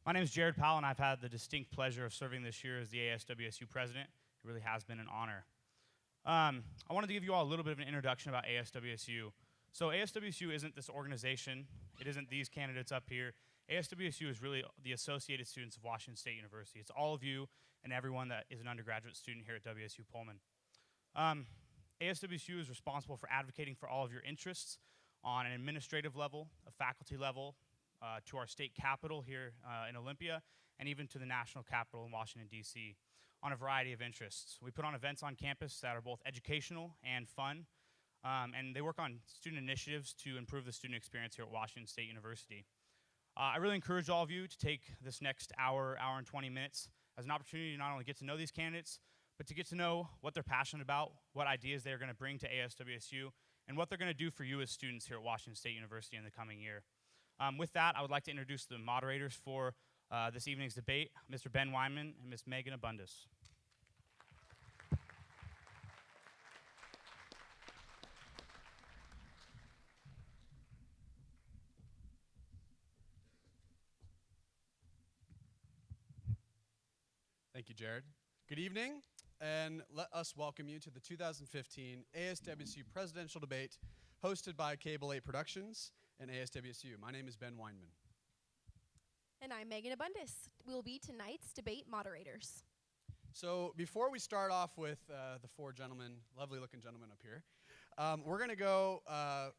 My name is Jared Powell, and I've had the distinct pleasure of serving this year as the ASWSU president. It really has been an honor. I wanted to give you all a little bit of an introduction about ASWSU. So ASWSU isn't this organization. It isn't these candidates up here. ASWSU is really the Associated Students of Washington State University. It's all of you and everyone that is an undergraduate student here at WSU Pullman. ASWSU is responsible for advocating for all of your interests on an administrative level, a faculty level, to our state capitol here in Olympia, and even to the national capitol in Washington, D.C., on a variety of interests. We put on events on campus that are both educational and fun, and they work on student initiatives to improve the student experience here at Washington State University. I really encourage all of you to take this next hour and 20 minutes as an opportunity to not only get to know these candidates, but to get to know what they're passionate about, what ideas they're going to bring to ASWSU, and what they're going to do for you as students here at Washington State University in the coming year. With that, I would like to introduce the moderators for this evening's debate, Mr. Ben Weinman and Ms. Megan Abundis. Thank you, Jared. Good evening, and let us welcome you to the 2015 ASWSU Presidential Debate hosted by Cable 8 Productions and ASWSU. My name is Ben Weinman. And I'm Megan Abundis. We'll be tonight's debate moderators. So before we start off with the four gentlemen, lovely looking gentlemen up here, we're going to go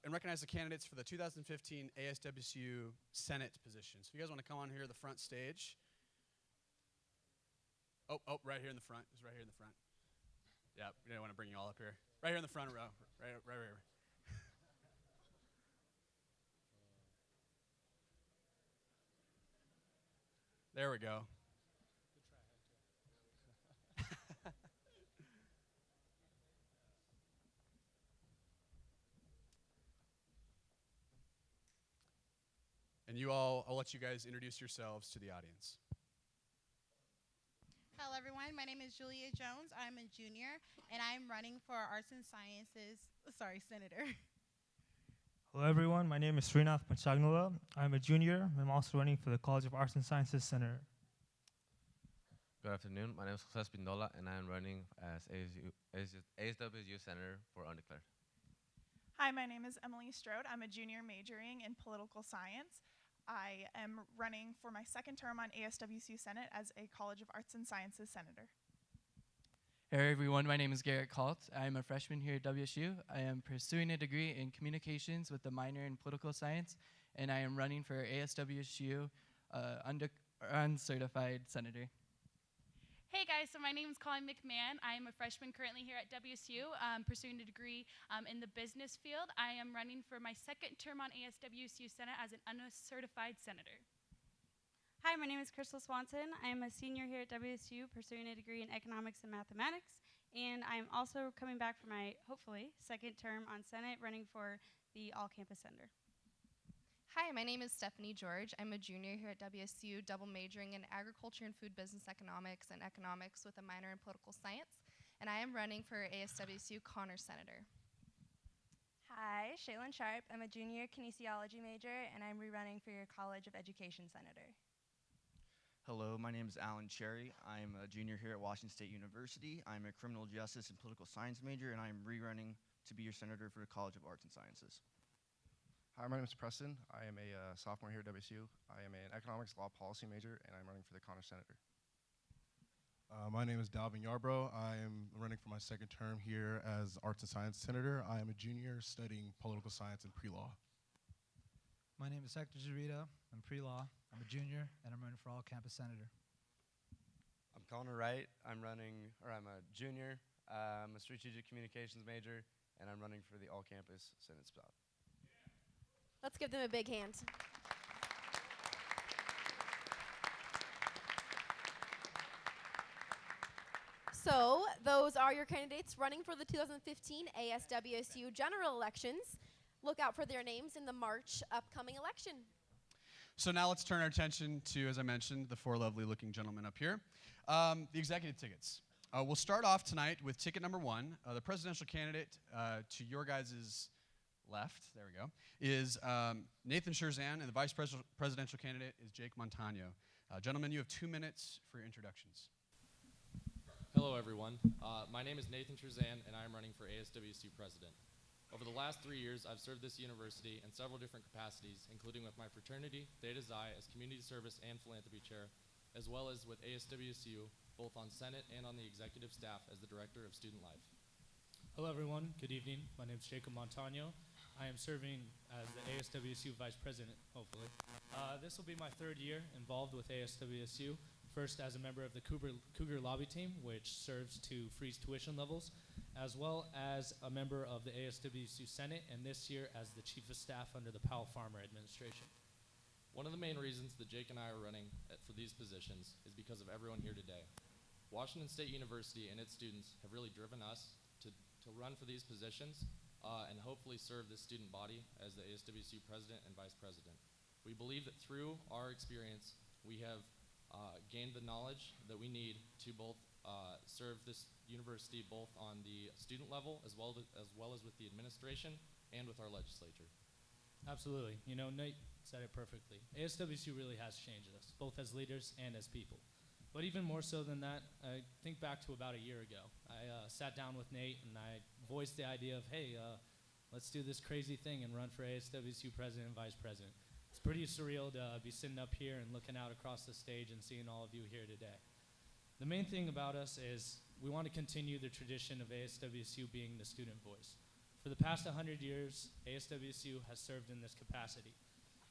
and recognize the candidates for the 2015 ASWSU Senate position. So if you guys want to come on here to the front stage. Oh, right here in the front. It's right here in the front. Yeah, we didn't want to bring you all up here. Right here in the front row. Right. There we go. And you all, I'll let you guys introduce yourselves to the audience. Hello everyone, my name is Julia Jones. I'm a junior and I'm running for Arts and Sciences, Senator. Hello everyone, my name is Srinath Panchagnula. I'm a junior. I'm also running for the College of Arts and Sciences Senator. Good afternoon, my name is Jose Spindola and I am running as ASWSU Senator for Undeclared. Hi, my name is Emily Strode. I'm a junior majoring in political science. I am running for my second term on ASWSU Senate as a College of Arts and Sciences Senator. Hey everyone, my name is Garrett Kalt. I'm a freshman here at WSU. I am pursuing a degree in communications with a minor in political science, and I am running for ASWSU uncertified senator. Hey guys, so my name is Colleen McMahon. I am a freshman currently here at WSU, pursuing a degree in the business field. I am running for my second term on ASWSU Senate as an uncertified senator. Hi, my name is Crystal Swanson. I am a senior here at WSU, pursuing a degree in economics and mathematics, and I'm also coming back for my, hopefully, second term on Senate, running for the all-campus senator. Hi, my name is Stephanie George. I'm a junior here at WSU, double majoring in agriculture and food business economics and economics with a minor in political science, and I am running for ASWSU Connors Senator. Hi, Shaylin Sharp. I'm a junior kinesiology major, and I'm rerunning for your College of Education Senator. Hello, my name is Alan Cherry. I'm a junior here at Washington State University. I'm a criminal justice and political science major, and I'm rerunning to be your senator for the College of Arts and Sciences. Hi, my name is Preston. I am a sophomore here at WSU. I am an economics law policy major, and I'm running for the Connors Senator. My name is Dalvin Yarbrough. I am running for my second term here as Arts and Science Senator. I am a junior studying political science and pre-law. My name is Hector Zarita. I'm pre-law. I'm a junior, and I'm running for all-campus senator. I'm Connor Wright. I'm a junior. I'm a strategic communications major, and I'm running for the all-campus Senate spot. Let's give them a big hand. So, those are your candidates running for the 2015 ASWSU general elections. Look out for their names in the March upcoming election. So now let's turn our attention to, as I mentioned, the four lovely looking gentlemen up here. The executive tickets. We'll start off tonight with ticket number one. The presidential candidate to your guys' left, there we go, is Nathan Sherzan, and the vice presidential candidate is Jake Montano. Gentlemen, you have 2 minutes for your introductions. Hello, everyone. My name is Nathan Trezan, and I'm running for ASWSU president. Over the last 3 years, I've served this university in several different capacities, including with my fraternity, Theta Xi, as community service and philanthropy chair, as well as with ASWSU, both on Senate and on the executive staff as the director of student life. Hello, everyone. Good evening. My name is Jacob Montano. I am serving as the ASWSU vice president, hopefully. This will be my 3rd year involved with ASWSU. First as a member of the Cougar Lobby Team, which serves to freeze tuition levels, as well as a member of the ASWSU Senate, and this year as the Chief of Staff under the Powell Farmer administration. One of the main reasons that Jake and I are running for these positions is because of everyone here today. Washington State University and its students have really driven us to run for these positions and hopefully serve this student body as the ASWSU president and vice president. We believe that through our experience, we have gained the knowledge that we need to both serve this university both on the student level as well as with the administration and with our legislature. Absolutely. You know, Nate said it perfectly. ASWSU really has changed us, both as leaders and as people. But even more so than that, I think back to about a year ago. I sat down with Nate and I voiced the idea of, hey, let's do this crazy thing and run for ASWSU president and vice president. It's pretty surreal to be sitting up here and looking out across the stage and seeing all of you here today. The main thing about us is we want to continue the tradition of ASWSU being the student voice. For the past 100 years, ASWSU has served in this capacity.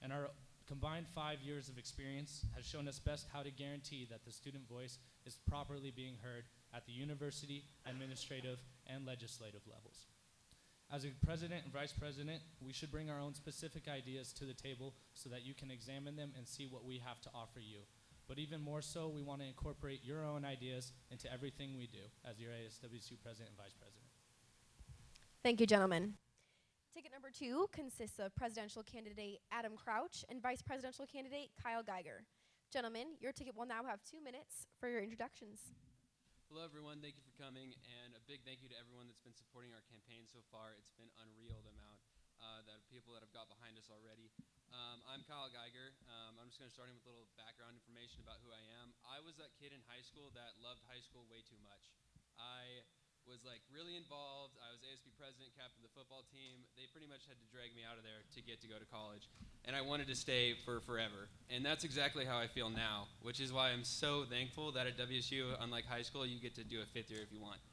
And our combined 5 years of experience has shown us best how to guarantee that the student voice is properly being heard at the university, administrative, and legislative levels. As a president and vice president, we should bring our own specific ideas to the table so that you can examine them and see what we have to offer you. But even more so, we want to incorporate your own ideas into everything we do as your ASWSU president and vice president. Thank you, gentlemen. Ticket number 2 consists of presidential candidate Adam Crouch and vice presidential candidate Kyle Geiger. Gentlemen, your ticket will now have 2 minutes for your introductions. Hello, everyone. Thank you for coming, and a big thank you to everyone that's been supporting our campaign so far. It's been unreal, the amount that people that have got behind us already. I'm Kyle Geiger. I'm just going to start in with a little background information about who I am. I was that kid in high school that loved high school way too much. I was really involved. I was ASB president, captain of the football team. They pretty much had to drag me out of there to get to go to college. And I wanted to stay for forever. And that's exactly how I feel now, which is why I'm so thankful that at WSU, unlike high school, you get to do a 5th year if you want.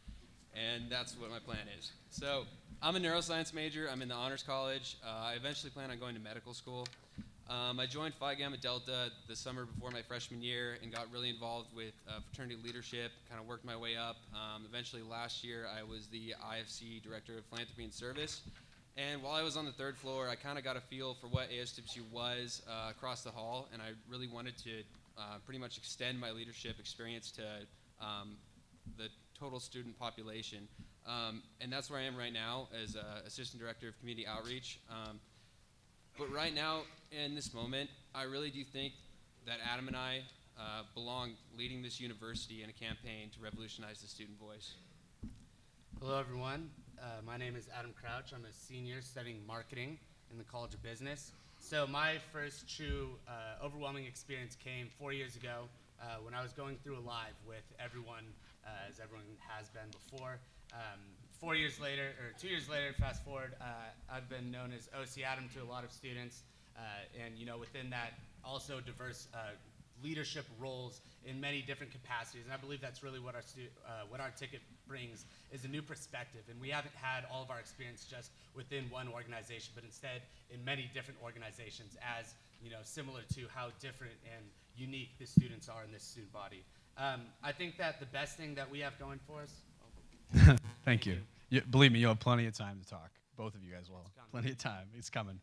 And that's what my plan is. So I'm a neuroscience major. I'm in the honors college. I eventually plan on going to medical school. I joined Phi Gamma Delta the summer before my freshman year and got really involved with fraternity leadership, kind of worked my way up. Eventually last year, I was the IFC Director of Philanthropy and Service. And while I was on the 3rd floor, I kind of got a feel for what ASWSU was across the hall, and I really wanted to pretty much extend my leadership experience to the total student population. And that's where I am right now as Assistant Director of Community Outreach. But right now, in this moment, I really do think that Adam and I belong leading this university in a campaign to revolutionize the student voice. Hello, everyone. My name is Adam Crouch. I'm a senior studying marketing in the College of Business. So my first true overwhelming experience came 4 years ago when I was going through a live with everyone, as everyone has been before. 4 years later, or 2 years later, fast forward, I've been known as OC Adam to a lot of students, and within that, also diverse leadership roles in many different capacities. And I believe that's really what our ticket brings, is a new perspective. And we haven't had all of our experience just within one organization, but instead in many different organizations, as similar to how different and unique the students are in this student body. I think that the best thing that we have going for us. Thank you. Believe me, you'll have plenty of time to talk. Both of you guys will. Plenty of time. It's coming.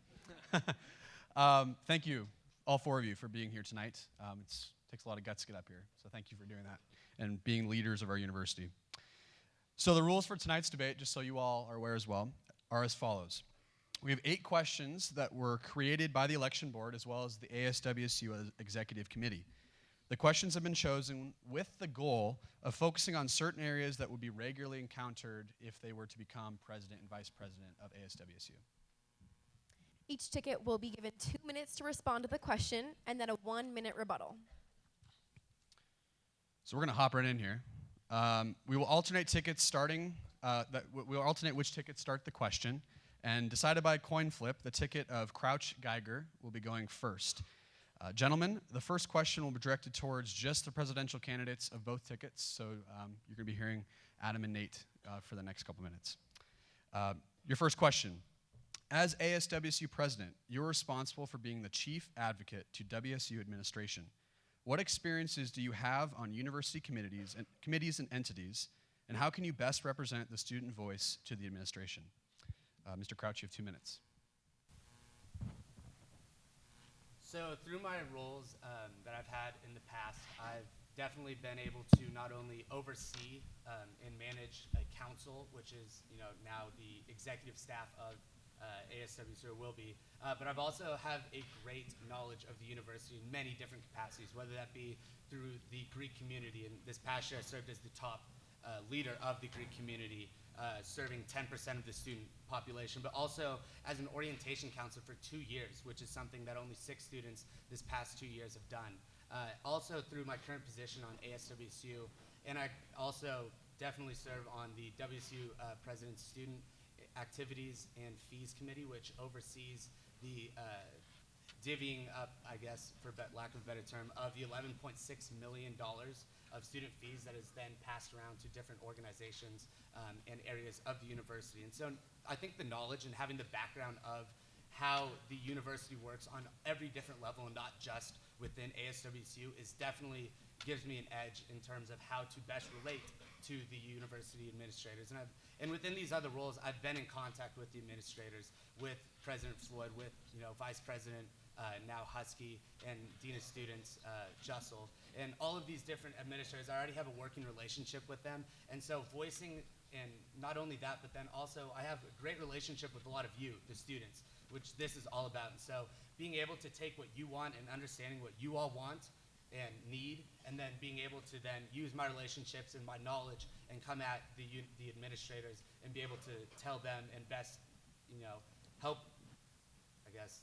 Thank you, all 4 of you, for being here tonight. It takes a lot of guts to get up here, so thank you for doing that and being leaders of our university. So the rules for tonight's debate, just so you all are aware as well, are as follows. We have 8 questions that were created by the election board as well as the ASWSU Executive Committee. The questions have been chosen with the goal of focusing on certain areas that would be regularly encountered if they were to become president and vice president of ASWSU. Each ticket will be given 2 minutes to respond to the question and then a 1-minute rebuttal. So we're going to hop right in here. We will alternate tickets starting, we'll alternate which tickets start the question, and decided by a coin flip, the ticket of Crouch Geiger will be going first. Gentlemen, the first question will be directed towards just the presidential candidates of both tickets, so you're going to be hearing Adam and Nate for the next couple minutes. Your first question. As ASWSU president, you're responsible for being the chief advocate to WSU administration. What experiences do you have on university committees and entities, and how can you best represent the student voice to the administration? Mr. Crouch, you have 2 minutes. So through my roles that I've had in the past, I've definitely been able to not only oversee and manage a council, which is now the executive staff of ASWSU, or will be, but I've also have a great knowledge of the university in many different capacities, whether that be through the Greek community. And this past year I served as the top leader of the Greek community, serving 10% of the student population, but also as an orientation counselor for 2 years, which is something that only 6 students this past 2 years have done. Also through my current position on ASWSU, and I also definitely serve on the WSU President's Student Activities and Fees Committee, which oversees the divvying up, I guess, for lack of a better term, of the $11.6 million of student fees that is then passed around to different organizations and areas of the university. And so I think the knowledge and having the background of how the university works on every different level and not just within ASWSU is definitely gives me an edge in terms of how to best relate to the university administrators. And within these other roles, I've been in contact with the administrators, with President Floyd, with Vice President now Husky, and Dean of Students Jussel, and all of these different administrators. I already have a working relationship with them, and so voicing, and not only that, but then also I have a great relationship with a lot of you, the students, which this is all about. And so being able to take what you want and understanding what you all want and need, and then being able to then use my relationships and my knowledge and come at the administrators and be able to tell them and best, help, I guess,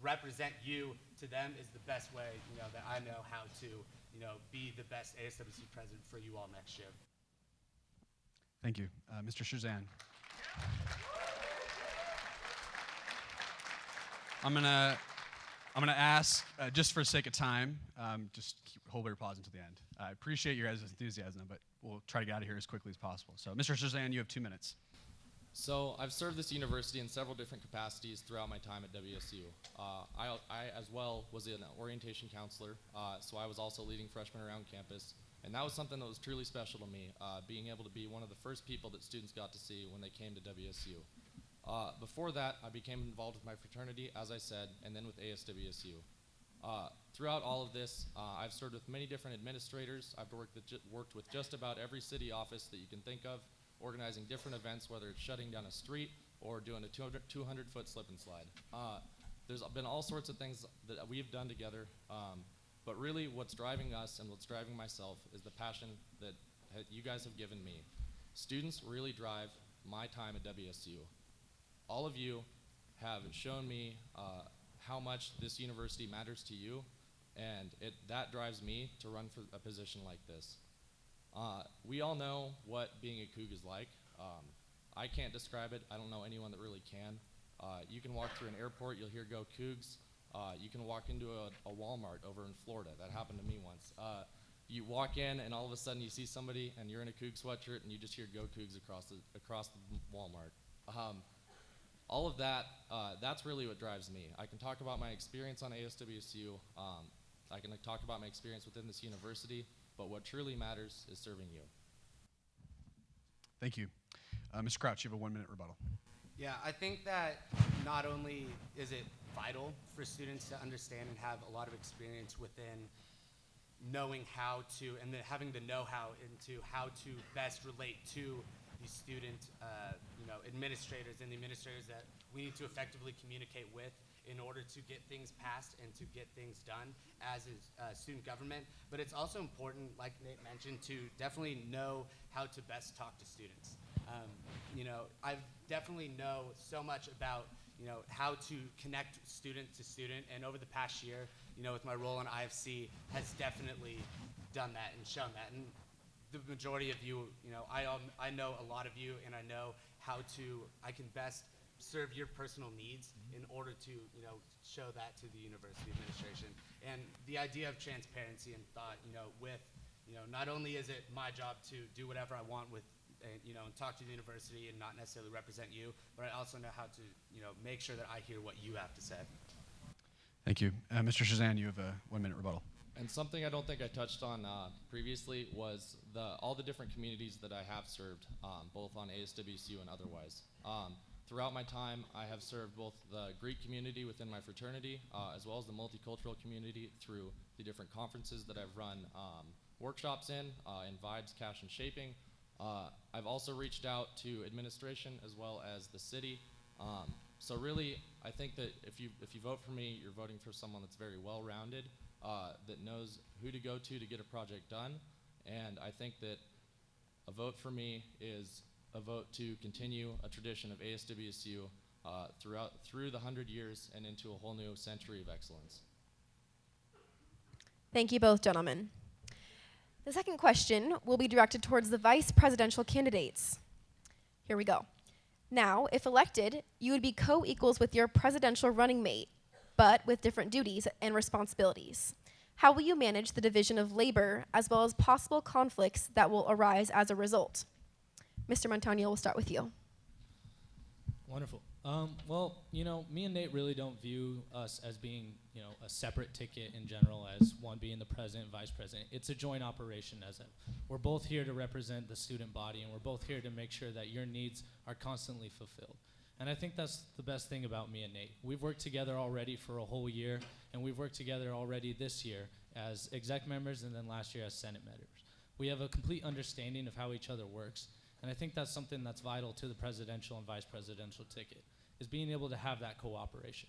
represent you to them is the best way, that I know how to, be the best ASWC president for you all next year. Thank you. Mr. Shazan. I'm gonna ask, just for sake of time, just hold your pause until the end. I appreciate your guys' enthusiasm, but we'll try to get out of here as quickly as possible. So, Mr. Shazan, you have 2 minutes. So I've served this university in several different capacities throughout my time at WSU. I as well was an orientation counselor, so I was also leading freshmen around campus, and that was something that was truly special to me, being able to be one of the first people that students got to see when they came to WSU. Before that, I became involved with my fraternity, as I said, and then with ASWSU. Throughout all of this, I've served with many different administrators. I've worked with just about every city office that you can think of, organizing different events, whether it's shutting down a street or doing a 200-foot slip and slide. There's been all sorts of things that we've done together, but really what's driving us and what's driving myself is the passion that you guys have given me. Students really drive my time at WSU. All of you have shown me how much this university matters to you, and that drives me to run for a position like this. We all know what being a Coug is like. I can't describe it. I don't know anyone that really can. You can walk through an airport, you'll hear "Go Cougs." You can walk into a Walmart over in Florida. That happened to me once. You walk in and all of a sudden you see somebody and you're in a Coug sweatshirt and you just hear "Go Cougs" across the Walmart. All of that, that's really what drives me. I can talk about my experience on ASWSU. I can talk about my experience within this university, but what truly matters is serving you. Thank you. Mr. Crouch, you have a 1-minute rebuttal. Yeah, I think that not only is it vital for students to understand and have a lot of experience within knowing how to, and then having the know-how into how to best relate to the student administrators and the administrators that we need to effectively communicate with in order to get things passed and to get things done as is student government. But it's also important, like Nate mentioned, to definitely know how to best talk to students. I definitely know so much about how to connect student to student, and over the past year, with my role in IFC has definitely done that and shown that. And the majority of you, I know a lot of you, and I know how I can best serve your personal needs in order to, show that to the university administration. And the idea of transparency and thought, not only is it my job to do whatever I want with, and talk to the university and not necessarily represent you, but I also know how to, make sure that I hear what you have to say. Thank you. Mr. Shazan, you have a 1-minute rebuttal. And something I don't think I touched on previously was all the different communities that I have served, both on ASWSU and otherwise. Throughout my time, I have served both the Greek community within my fraternity, as well as the multicultural community through the different conferences that I've run workshops in Vibes, Cash, and Shaping. I've also reached out to administration as well as the city. So really, I think that if you vote for me, you're voting for someone that's very well-rounded, that knows who to go to get a project done. And I think that a vote for me is a vote to continue a tradition of ASWSU through the 100 years and into a whole new century of excellence. Thank you both, gentlemen. The second question will be directed towards the vice presidential candidates. Here we go. Now, if elected, you would be co-equals with your presidential running mate, but with different duties and responsibilities. How will you manage the division of labor as well as possible conflicts that will arise as a result? Mr. Montano, we'll start with you. Wonderful. Well, me and Nate really don't view us as being, a separate ticket in general, as one being the president, vice president. It's a joint operation. We're both here to represent the student body, and we're both here to make sure that your needs are constantly fulfilled. And I think that's the best thing about me and Nate. We've worked together already for a whole year, and we've worked together already this year as exec members and then last year as Senate members. We have a complete understanding of how each other works, and I think that's something that's vital to the presidential and vice presidential ticket, is being able to have that cooperation.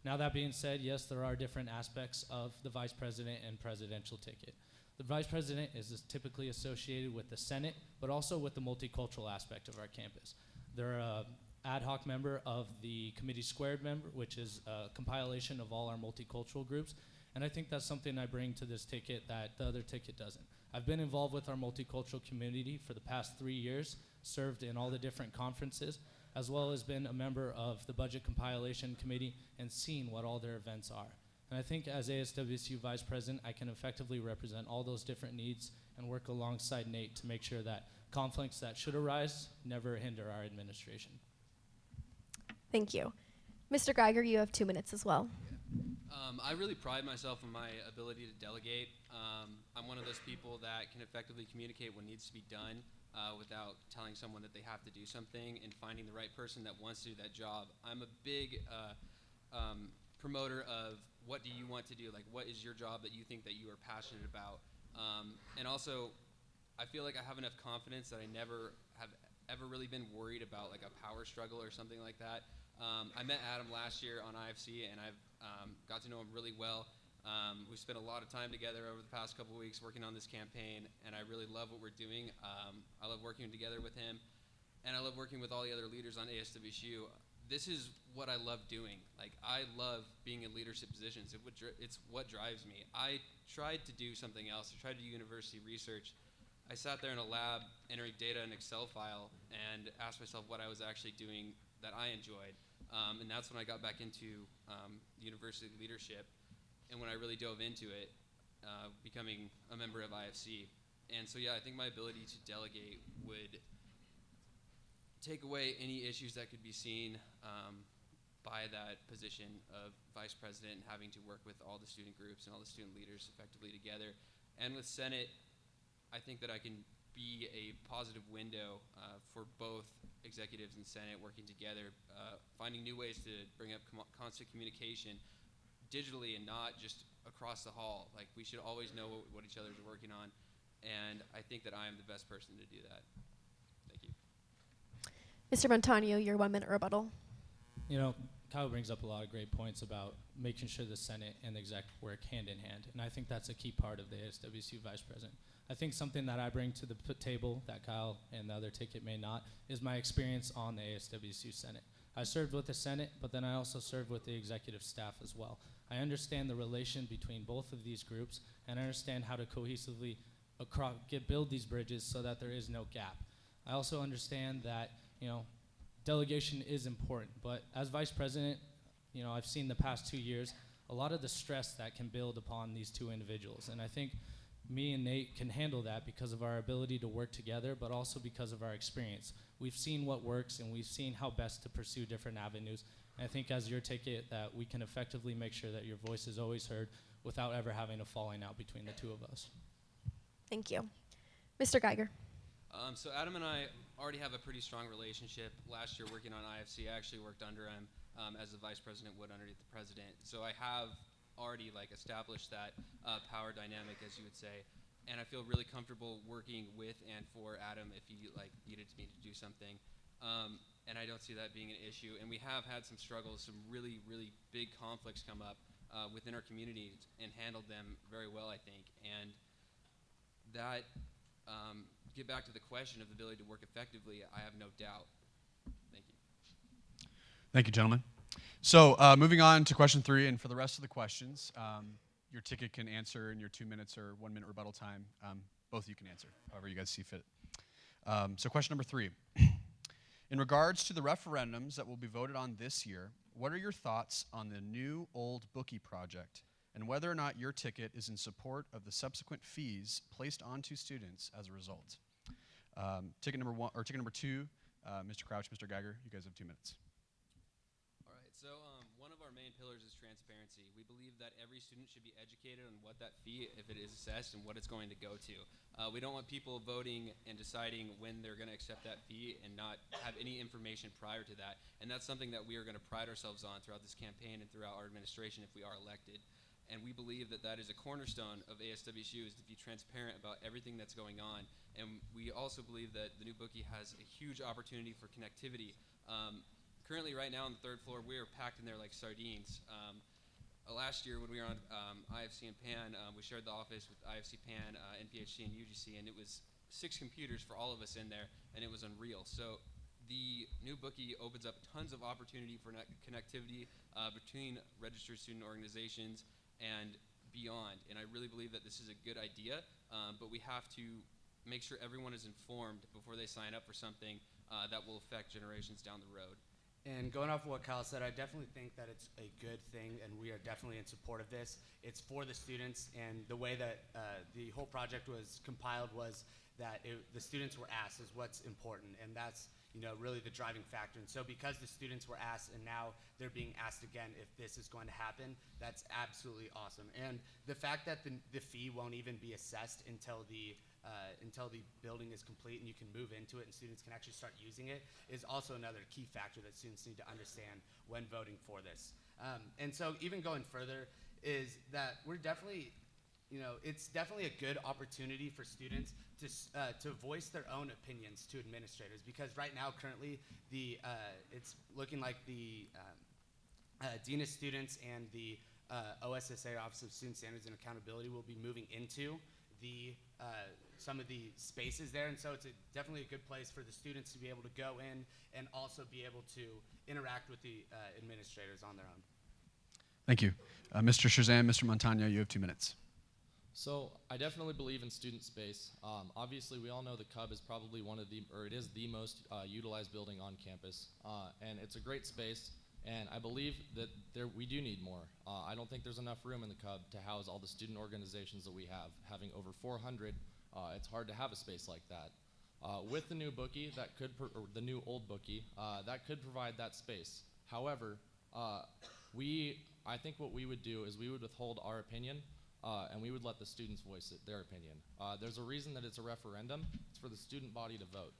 Now, that being said, yes, there are different aspects of the vice president and presidential ticket. The vice president is typically associated with the Senate, but also with the multicultural aspect of our campus. They're an ad hoc member of the Committee Squared member, which is a compilation of all our multicultural groups, and I think that's something I bring to this ticket that the other ticket doesn't. I've been involved with our multicultural community for the past 3 years, served in all the different conferences, as well as been a member of the Budget Compilation Committee and seen what all their events are. And I think as ASWSU Vice President, I can effectively represent all those different needs and work alongside Nate to make sure that conflicts that should arise never hinder our administration. Thank you. Mr. Geiger, you have 2 minutes as well. I really pride myself in my ability to delegate. I'm one of those people that can effectively communicate what needs to be done without telling someone that they have to do something and finding the right person that wants to do that job. I'm a big promoter of what do you want to do, like what is your job that you think that you are passionate about. And also, I feel like I have enough confidence that I never have ever really been worried about like a power struggle or something like that. I met Adam last year on IFC, and I've got to know him really well. We spent a lot of time together over the past couple of weeks working on this campaign, and I really love what we're doing. I love working together with him, and I love working with all the other leaders on ASWSU. This is what I love doing. Like, I love being in leadership positions. It's what drives me. I tried to do something else. I tried to do university research. I sat there in a lab entering data in an Excel file and asked myself what I was actually doing that I enjoyed. And that's when I got back into university leadership, and when I really dove into it, becoming a member of IFC. And so, yeah, I think my ability to delegate would take away any issues that could be seen by that position of vice president and having to work with all the student groups and all the student leaders effectively together. And with Senate, I think that I can be a positive window for both executives and Senate working together, finding new ways to bring up constant communication digitally and not just across the hall. Like, we should always know what each other's working on, and I think that I am the best person to do that. Thank you. Mr. Montano, your 1 minute rebuttal. Kyle brings up a lot of great points about making sure the Senate and the exec work hand in hand, and I think that's a key part of the ASWSU Vice President. I think something that I bring to the table that Kyle and the other ticket may not is my experience on the ASWSU Senate. I served with the Senate, but then I also served with the executive staff as well. I understand the relation between both of these groups, and I understand how to cohesively build these bridges so that there is no gap. I also understand that, delegation is important, but as vice president, I've seen the past 2 years a lot of the stress that can build upon these two individuals, and I think me and Nate can handle that because of our ability to work together, but also because of our experience. We've seen what works, and we've seen how best to pursue different avenues. And I think as your ticket, that we can effectively make sure that your voice is always heard without ever having a falling out between the two of us. Thank you. Mr. Geiger. So Adam and I already have a pretty strong relationship. Last year working on IFC, I actually worked under him as the vice president would underneath the president. So I have already established that power dynamic, as you would say. And I feel really comfortable working with and for Adam if he needed me to do something. And I don't see that being an issue. And we have had some struggles, some really, really big conflicts come up within our communities and handled them very well, I think. And that, get back to the question of the ability to work effectively, I have no doubt. Thank you. Thank you, gentlemen. So moving on to question 3, and for the rest of the questions, your ticket can answer in your 2 minutes or 1 minute rebuttal time. Both of you can answer, however you guys see fit. So question number 3. In regards to the referendums that will be voted on this year, what are your thoughts on the new old bookie project and whether or not your ticket is in support of the subsequent fees placed onto students as a result? Ticket number 2, Mr. Crouch, Mr. Geiger, you guys have 2 minutes. All right, so one of our main pillars is transparency. We believe that every student should be educated on what that fee, if it is assessed, and what it's going to go to. We don't want people voting and deciding when they're going to accept that fee and not have any information prior to that. And that's something that we are going to pride ourselves on throughout this campaign and throughout our administration if we are elected. And we believe that that is a cornerstone of ASWSU, is to be transparent about everything that's going on. And we also believe that the new bookie has a huge opportunity for connectivity. Currently, right now on the 3rd floor, we are packed in there like sardines. Last year when we were on IFC and PAN, we shared the office with IFC PAN, NPHC, and UGC, and it was 6 computers for all of us in there, and it was unreal. So the new bookie opens up tons of opportunity for connectivity between registered student organizations and beyond. And I really believe that this is a good idea, but we have to make sure everyone is informed before they sign up for something that will affect generations down the road. And going off of what Kyle said, I definitely think that it's a good thing, and we are definitely in support of this. It's for the students, and the way that the whole project was compiled was that the students were asked is what's important, and that's really the driving factor. And so because the students were asked and now they're being asked again if this is going to happen, that's absolutely awesome. And the fact that the fee won't even be assessed until the building is complete and you can move into it and students can actually start using it is also another key factor that students need to understand when voting for this. And so even going further is that we're definitely, it's definitely a good opportunity for students to voice their own opinions to administrators, because right now currently it's looking like the Dean of Students and the OSSA, Office of Student Standards and Accountability, will be moving into some of the spaces there, and so it's definitely a good place for the students to be able to go in and also be able to interact with the administrators on their own. Thank you. Mr. Shazam, Mr. Montano, you have 2 minutes. So I definitely believe in student space. Obviously, we all know the Cub is probably it is the most utilized building on campus, and it's a great space. And I believe that we do need more. I don't think there's enough room in the Cub to house all the student organizations that we have. Having over 400, it's hard to have a space like that. With the new bookie, or the new old bookie, that could provide that space. However, I think what we would do is we would withhold our opinion, and we would let the students voice their opinion. There's a reason that it's a referendum. It's for the student body to vote.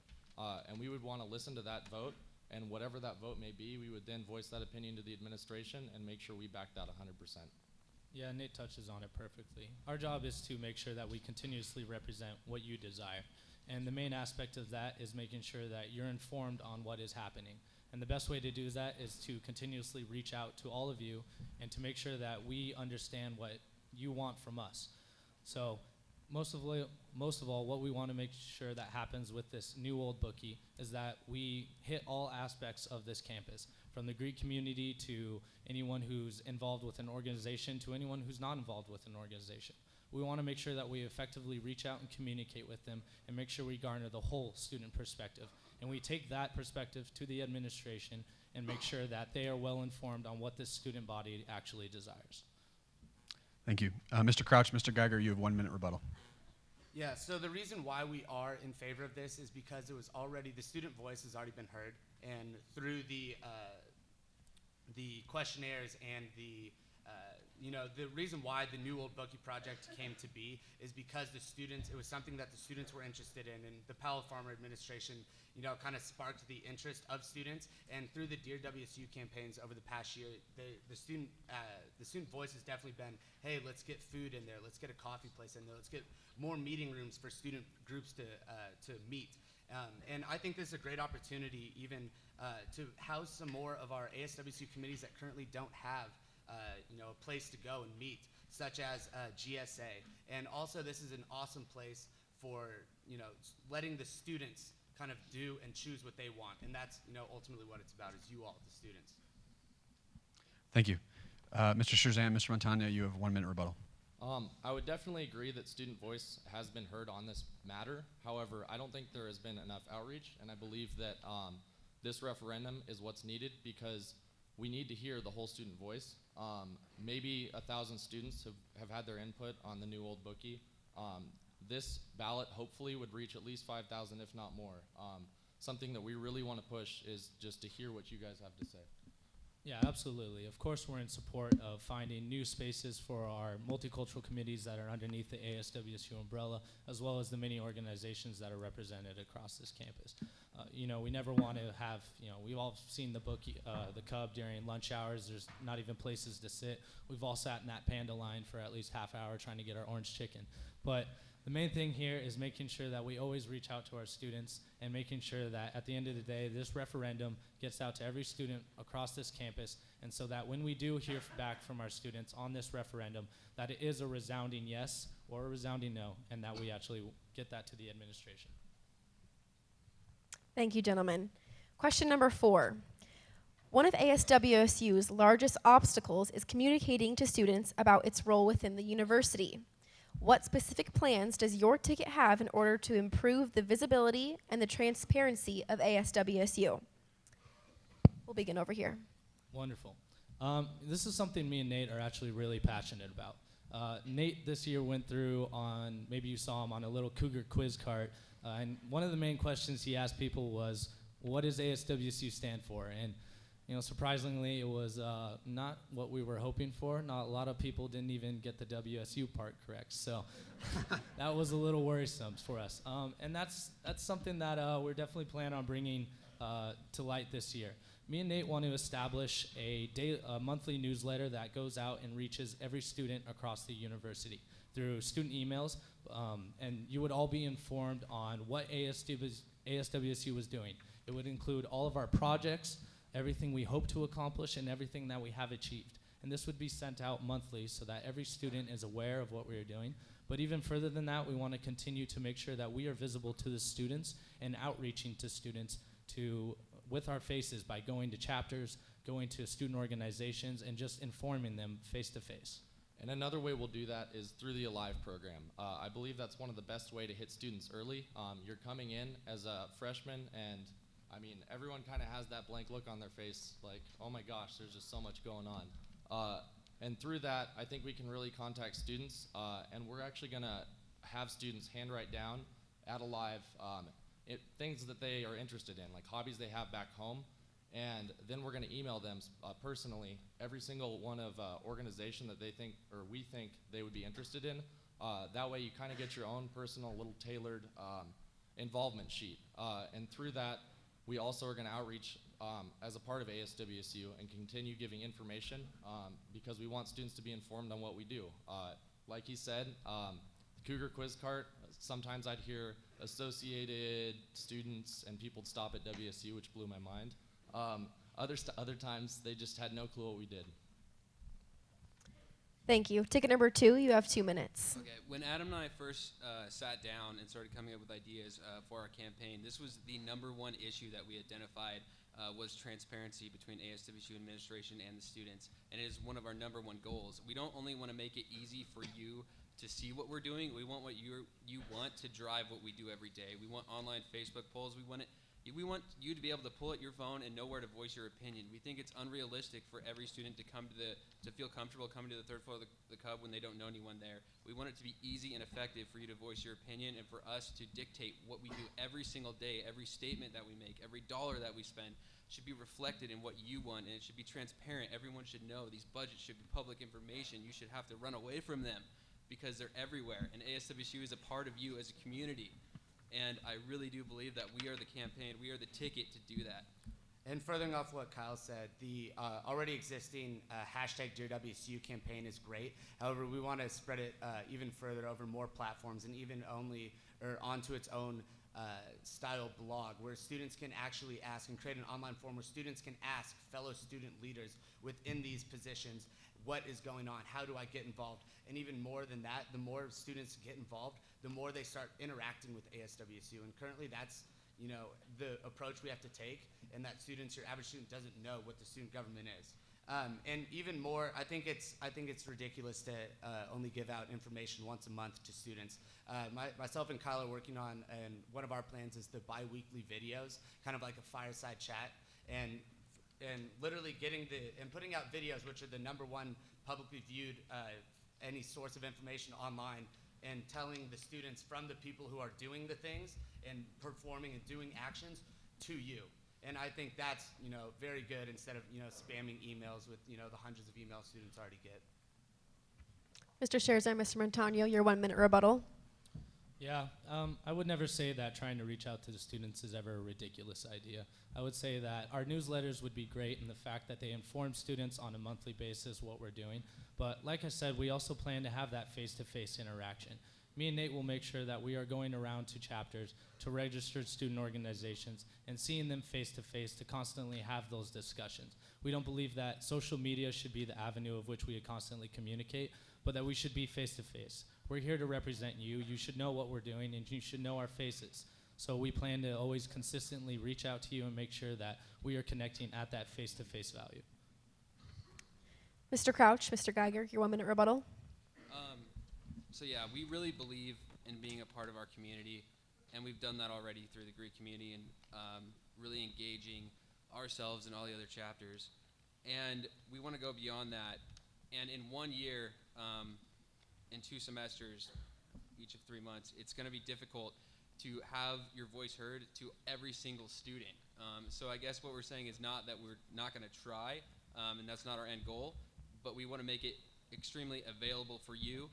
And we would want to listen to that vote, and whatever that vote may be, we would then voice that opinion to the administration and make sure we back that 100%. Yeah, Nate touches on it perfectly. Our job is to make sure that we continuously represent what you desire. And the main aspect of that is making sure that you're informed on what is happening. And the best way to do that is to continuously reach out to all of you and to make sure that we understand what you want from us. So most of all, what we want to make sure that happens with this new old bookie is that we hit all aspects of this campus, from the Greek community to anyone who's involved with an organization to anyone who's not involved with an organization. we want to make sure that we effectively reach out and communicate with them and make sure we garner the whole student perspective. And we take that perspective to the administration and make sure that they are well informed on what this student body actually desires. Thank you. Mr. Crouch, Mr. Geiger, you have 1 minute rebuttal. Yeah, so the reason why we are in favor of this is because the student voice has already been heard, and through the questionnaires and the reason why the New Old Bookie project came to be is because it was something that the students were interested in, and the Powell Farmer administration, kind of sparked the interest of students. And through the Dear WSU campaigns over the past year, the student voice has definitely been, hey, let's get food in there, let's get a coffee place in there, let's get more meeting rooms for student groups to meet. And I think this is a great opportunity even to house some more of our ASWSU committees that currently don't have a place to go and meet, such as GSA. And also, this is an awesome place for letting the students kind of do and choose what they want, and that's ultimately what it's about, is you all, the students. Thank you. Mr. Sherzan, Mr. Montagna, you have 1 minute rebuttal. I would definitely agree that student voice has been heard on this matter. However, I don't think there has been enough outreach, and I believe that this referendum is what's needed because we need to hear the whole student voice. Maybe 1,000 students have had their input on the New Old Bookie. This ballot hopefully would reach at least 5,000, if not more. Something that we really want to push is just to hear what you guys have to say. Yeah, absolutely. Of course, we're in support of finding new spaces for our multicultural committees that are underneath the ASWSU umbrella, as well as the many organizations that are represented across this campus. We never want to have, we've all seen the Cub during lunch hours. There's not even places to sit. We've all sat in that panda line for at least half hour trying to get our orange chicken. But the main thing here is making sure that we always reach out to our students and making sure that at the end of the day, this referendum gets out to every student across this campus, and so that when we do hear back from our students on this referendum, that it is a resounding yes or a resounding no, and that we actually get that to the administration. Thank you, gentlemen. Question number 4. One of ASWSU's largest obstacles is communicating to students about its role within the university. What specific plans does your ticket have in order to improve the visibility and the transparency of ASWSU? We'll begin over here. Wonderful. This is something me and Nate are actually really passionate about. Nate this year went through on, maybe you saw him on a little Cougar quiz cart, and one of the main questions he asked people was, what does ASWSU stand for? And surprisingly, it was not what we were hoping for. Not a lot of people didn't even get the WSU part correct, so that was a little worrisome for us. And that's something that we're definitely planning on bringing to light this year. Me and Nate want to establish a monthly newsletter that goes out and reaches every student across the university through student emails, and you would all be informed on what ASWSU was doing. It would include all of our projects, everything we hope to accomplish, and everything that we have achieved. And this would be sent out monthly so that every student is aware of what we are doing. But even further than that, we want to continue to make sure that we are visible to the students and outreaching to students with our faces by going to chapters, going to student organizations, and just informing them face to face. And another way we'll do that is through the Alive program. I believe that's one of the best way to hit students early. You're coming in as a freshman, and everyone kind of has that blank look on their face, like, oh my gosh, there's just so much going on. And through that, I think we can really contact students, and we're actually gonna have students handwrite down at Alive things that they are interested in, like hobbies they have back home, and then we're gonna email them personally every single one of organization that they think, or we think they would be interested in. That way you kind of get your own personal little tailored involvement sheet. And through that, we also are going to outreach as a part of ASWSU and continue giving information because we want students to be informed on what we do. Like he said, the Cougar quiz cart, sometimes I'd hear associated students and people would stop at WSU, which blew my mind. Other times, they just had no clue what we did. Thank you. Ticket number 2, you have 2 minutes. Okay, when Adam and I first sat down and started coming up with ideas for our campaign, this was the #1 issue that we identified was transparency between ASWSU administration and the students, and it is one of our #1 goals. We don't only want to make it easy for you see what we're doing. We want what you want to drive what we do every day. We want online Facebook polls. We want you to be able to pull out your phone and know where to voice your opinion. We think it's unrealistic for every student to feel comfortable coming to the third floor of the Cub when they don't know anyone there. We want it to be easy and effective for you to voice your opinion and for us to dictate what we do every single day. Every statement that we make, every dollar that we spend should be reflected in what you want, and it should be transparent. Everyone should know. These budgets should be public information. You should have to run away from them because they're everywhere, and ASWSU is a part of you as a community. And I really do believe that we are the campaign, we are the ticket to do that. And furthering off what Kyle said, the already existing hashtag #DearWSU campaign is great. However, we want to spread it even further over more platforms and even onto its own style blog where students can actually ask and create an online form where students can ask fellow student leaders within these positions, what is going on? How do I get involved? And even more than that, the more students get involved, the more they start interacting with ASWSU. And currently that's, the approach we have to take, and that your average student doesn't know what the student government is. And even more, I think it's ridiculous to only give out information once a month to students. Myself and Kyle are working on, and one of our plans is the bi-weekly videos, kind of like a fireside chat, and literally putting out videos, which are the #1 publicly viewed any source of information online, and telling the students from the people who are doing the things and performing and doing actions to you. And I think that's, very good instead of, spamming emails with, the hundreds of emails students already get. Mr. Scherzer, Mr. Montano, your 1 minute rebuttal. Yeah, I would never say that trying to reach out to the students is ever a ridiculous idea. I would say that our newsletters would be great in the fact that they inform students on a monthly basis what we're doing. But like I said, we also plan to have that face-to-face interaction. Me and Nate will make sure that we are going around to chapters, to registered student organizations, and seeing them face-to-face to constantly have those discussions. We don't believe that social media should be the avenue of which we constantly communicate, but that we should be face-to-face. We're here to represent you. You should know what we're doing, and you should know our faces. So we plan to always consistently reach out to you and make sure that we are connecting at that face-to-face value. Mr. Crouch, Mr. Geiger, your 1 minute rebuttal. So yeah, we really believe in being a part of our community, and we've done that already through the Greek community and really engaging ourselves and all the other chapters. And we want to go beyond that. And in 1 year, in 2 semesters, each of 3 months, it's going to be difficult to have your voice heard to every single student. So I guess what we're saying is not that we're not going to try, and that's not our end goal, but we want to make it extremely available for you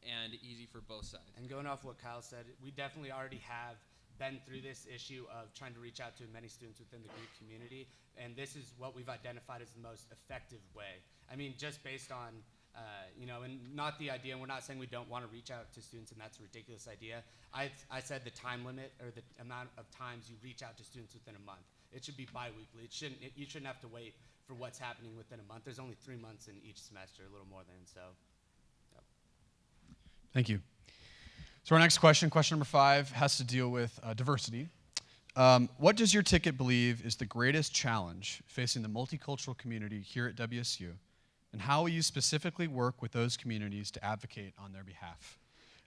and easy for both sides. And going off what Kyle said, we definitely already have been through this issue of trying to reach out to many students within the Greek community, and this is what we've identified as the most effective way. I mean, just based on, and not the idea, and we're not saying we don't want to reach out to students, and that's a ridiculous idea. I said the time limit, or the amount of times you reach out to students within a month. It should be bi-weekly. You shouldn't have to wait for what's happening within a month. There's only 3 months in each semester, a little more than, so. Thank you. So our next question number 5, has to deal with diversity. What does your ticket believe is the greatest challenge facing the multicultural community here at WSU, and how will you specifically work with those communities to advocate on their behalf?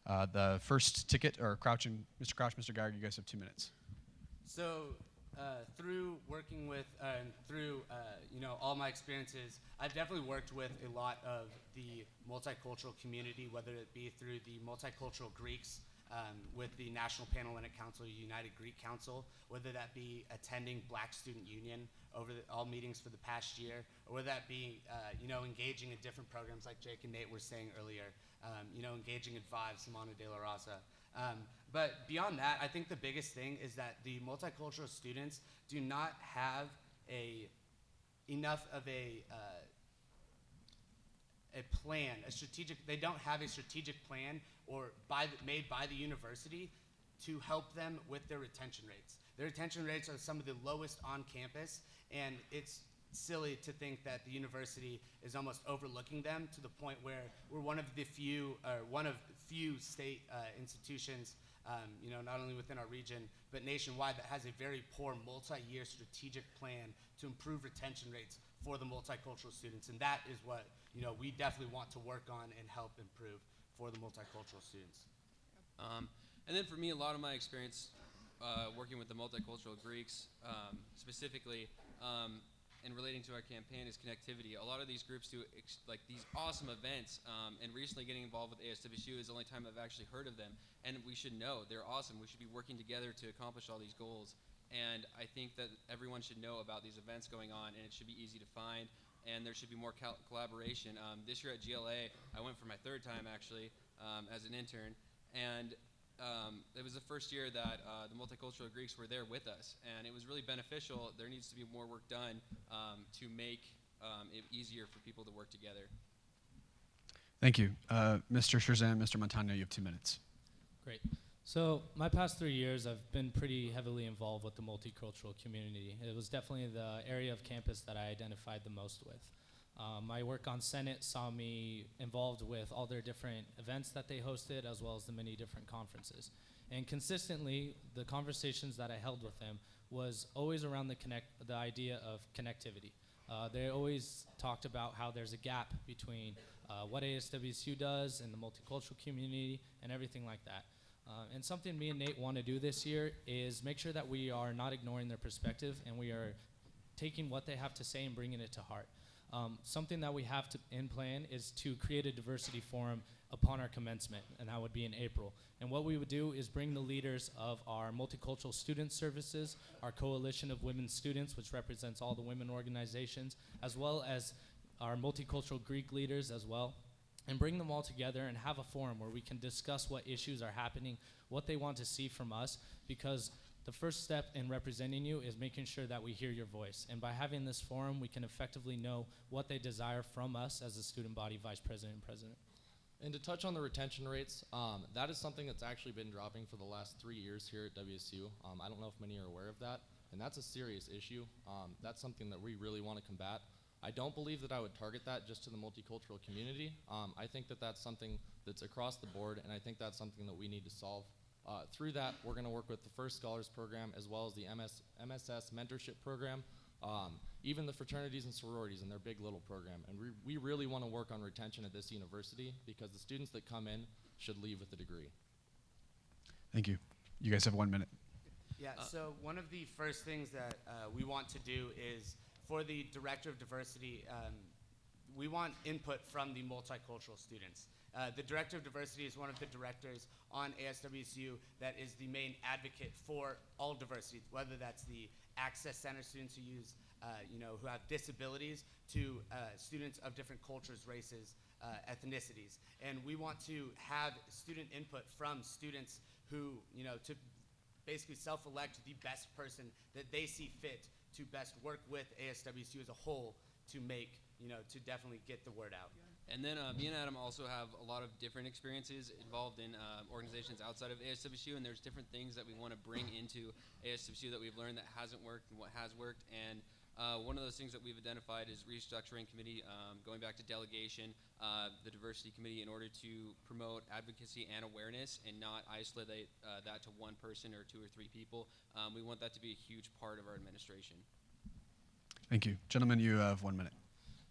The first ticket, or Mr. Crouch, Mr. Geiger, you guys have 2 minutes. So through working with, through all my experiences, I've definitely worked with a lot of the multicultural community, whether it be through the multicultural Greeks, with the National Panhellenic Council, United Greek Council, whether that be attending Black Student Union over all meetings for the past year, or whether that be, engaging in different programs like Jake and Nate were saying earlier, engaging in Five, Semana de la Raza. But beyond that, I think the biggest thing is that the multicultural students do not have enough of a plan, they don't have a strategic plan made by the university to help them with their retention rates. Their retention rates are some of the lowest on campus, and it's silly to think that the university is almost overlooking them to the point where we're one of few state institutions, not only within our region, but nationwide, that has a very poor multi-year strategic plan to improve retention rates for the multicultural students. And that is what, we definitely want to work on and help improve for the multicultural students. And then for me, a lot of my experience working with the multicultural Greeks, specifically, and relating to our campaign is connectivity. A lot of these groups do like these awesome events, and recently getting involved with ASWSU is the only time I've actually heard of them. And we should know they're awesome. We should be working together to accomplish all these goals. And I think that everyone should know about these events going on, and it should be easy to find. And there should be more collaboration. This year at GLA, I went for my third time actually as an intern, and it was the first year that the multicultural Greeks were there with us, and it was really beneficial. There needs to be more work done to make it easier for people to work together. Thank you. Mr. Shirzan, Mr. Montano, you have 2 minutes. Great. So my past 3 years, I've been pretty heavily involved with the multicultural community. It was definitely the area of campus that I identified the most with. My work on Senate saw me involved with all their different events that they hosted, as well as the many different conferences. And consistently, the conversations that I held with them was always around the idea of connectivity. They always talked about how there's a gap between what ASWSU does and the multicultural community and everything like that. And something me and Nate want to do this year is make sure that we are not ignoring their perspective and we are taking what they have to say and bringing it to heart. Something that we have in plan is to create a diversity forum upon our commencement, and that would be in April. And what we would do is bring the leaders of our multicultural student services, our coalition of women students, which represents all the women organizations, as well as our multicultural Greek leaders as well, and bring them all together and have a forum where we can discuss what issues are happening, what they want to see from us, because the first step in representing you is making sure that we hear your voice. And by having this forum, we can effectively know what they desire from us as a student body vice president and president. And to touch on the retention rates, that is something that's actually been dropping for the last 3 years here at WSU. I don't know if many are aware of that, and that's a serious issue. That's something that we really want to combat. I don't believe that I would target that just to the multicultural community. I think that that's something that's across the board, and I think that's something that we need to solve. Through that, we're going to work with the First Scholars Program as well as the MSS Mentorship Program, even the fraternities and sororities and their Big Little program. And we really want to work on retention at this university because the students that come in should leave with a degree. Thank you. You guys have 1 minute. Yeah, so one of the first things that we want to do is for the Director of Diversity, we want input from the multicultural students. The Director of Diversity is one of the directors on ASWSU that is the main advocate for all diversity, whether that's the Access Center students who use, who have disabilities to students of different cultures, races, ethnicities. And we want to have student input from students who, to basically self-elect the best person that they see fit to best work with ASWSU as a whole to make, to definitely get the word out. And then me and Adam also have a lot of different experiences involved in organizations outside of ASWSU, and there's different things that we want to bring into ASWSU that we've learned that hasn't worked and what has worked. And one of those things that we've identified is restructuring committee, going back to delegation, the diversity committee, in order to promote advocacy and awareness and not isolate that to one person or 2 or 3 people. We want that to be a huge part of our administration. Thank you. Gentlemen, you have 1 minute.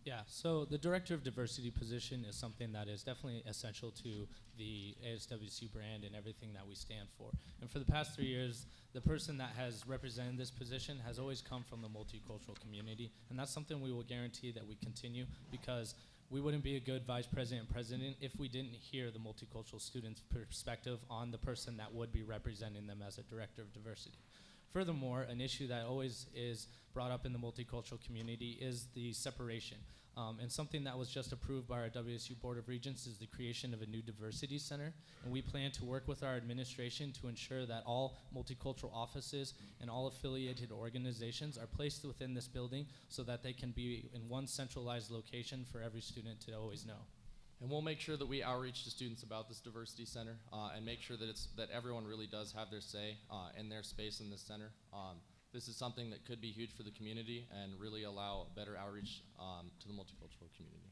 Yeah, so the Director of Diversity position is something that is definitely essential to the ASWSU brand and everything that we stand for. And for the past 3 years, the person that has represented this position has always come from the multicultural community, and that's something we will guarantee that we continue, because we wouldn't be a good vice president and president if we didn't hear the multicultural students' perspective on the person that would be representing them as a Director of Diversity. Furthermore, an issue that always is brought up in the multicultural community is the separation. And something that was just approved by our WSU Board of Regents is the creation of a new diversity center. And we plan to work with our administration to ensure that all multicultural offices and all affiliated organizations are placed within this building so that they can be in one centralized location for every student to always know. And we'll make sure that we outreach to students about this diversity center and make sure that everyone really does have their say in their space in this center. This is something that could be huge for the community and really allow better outreach to the multicultural community.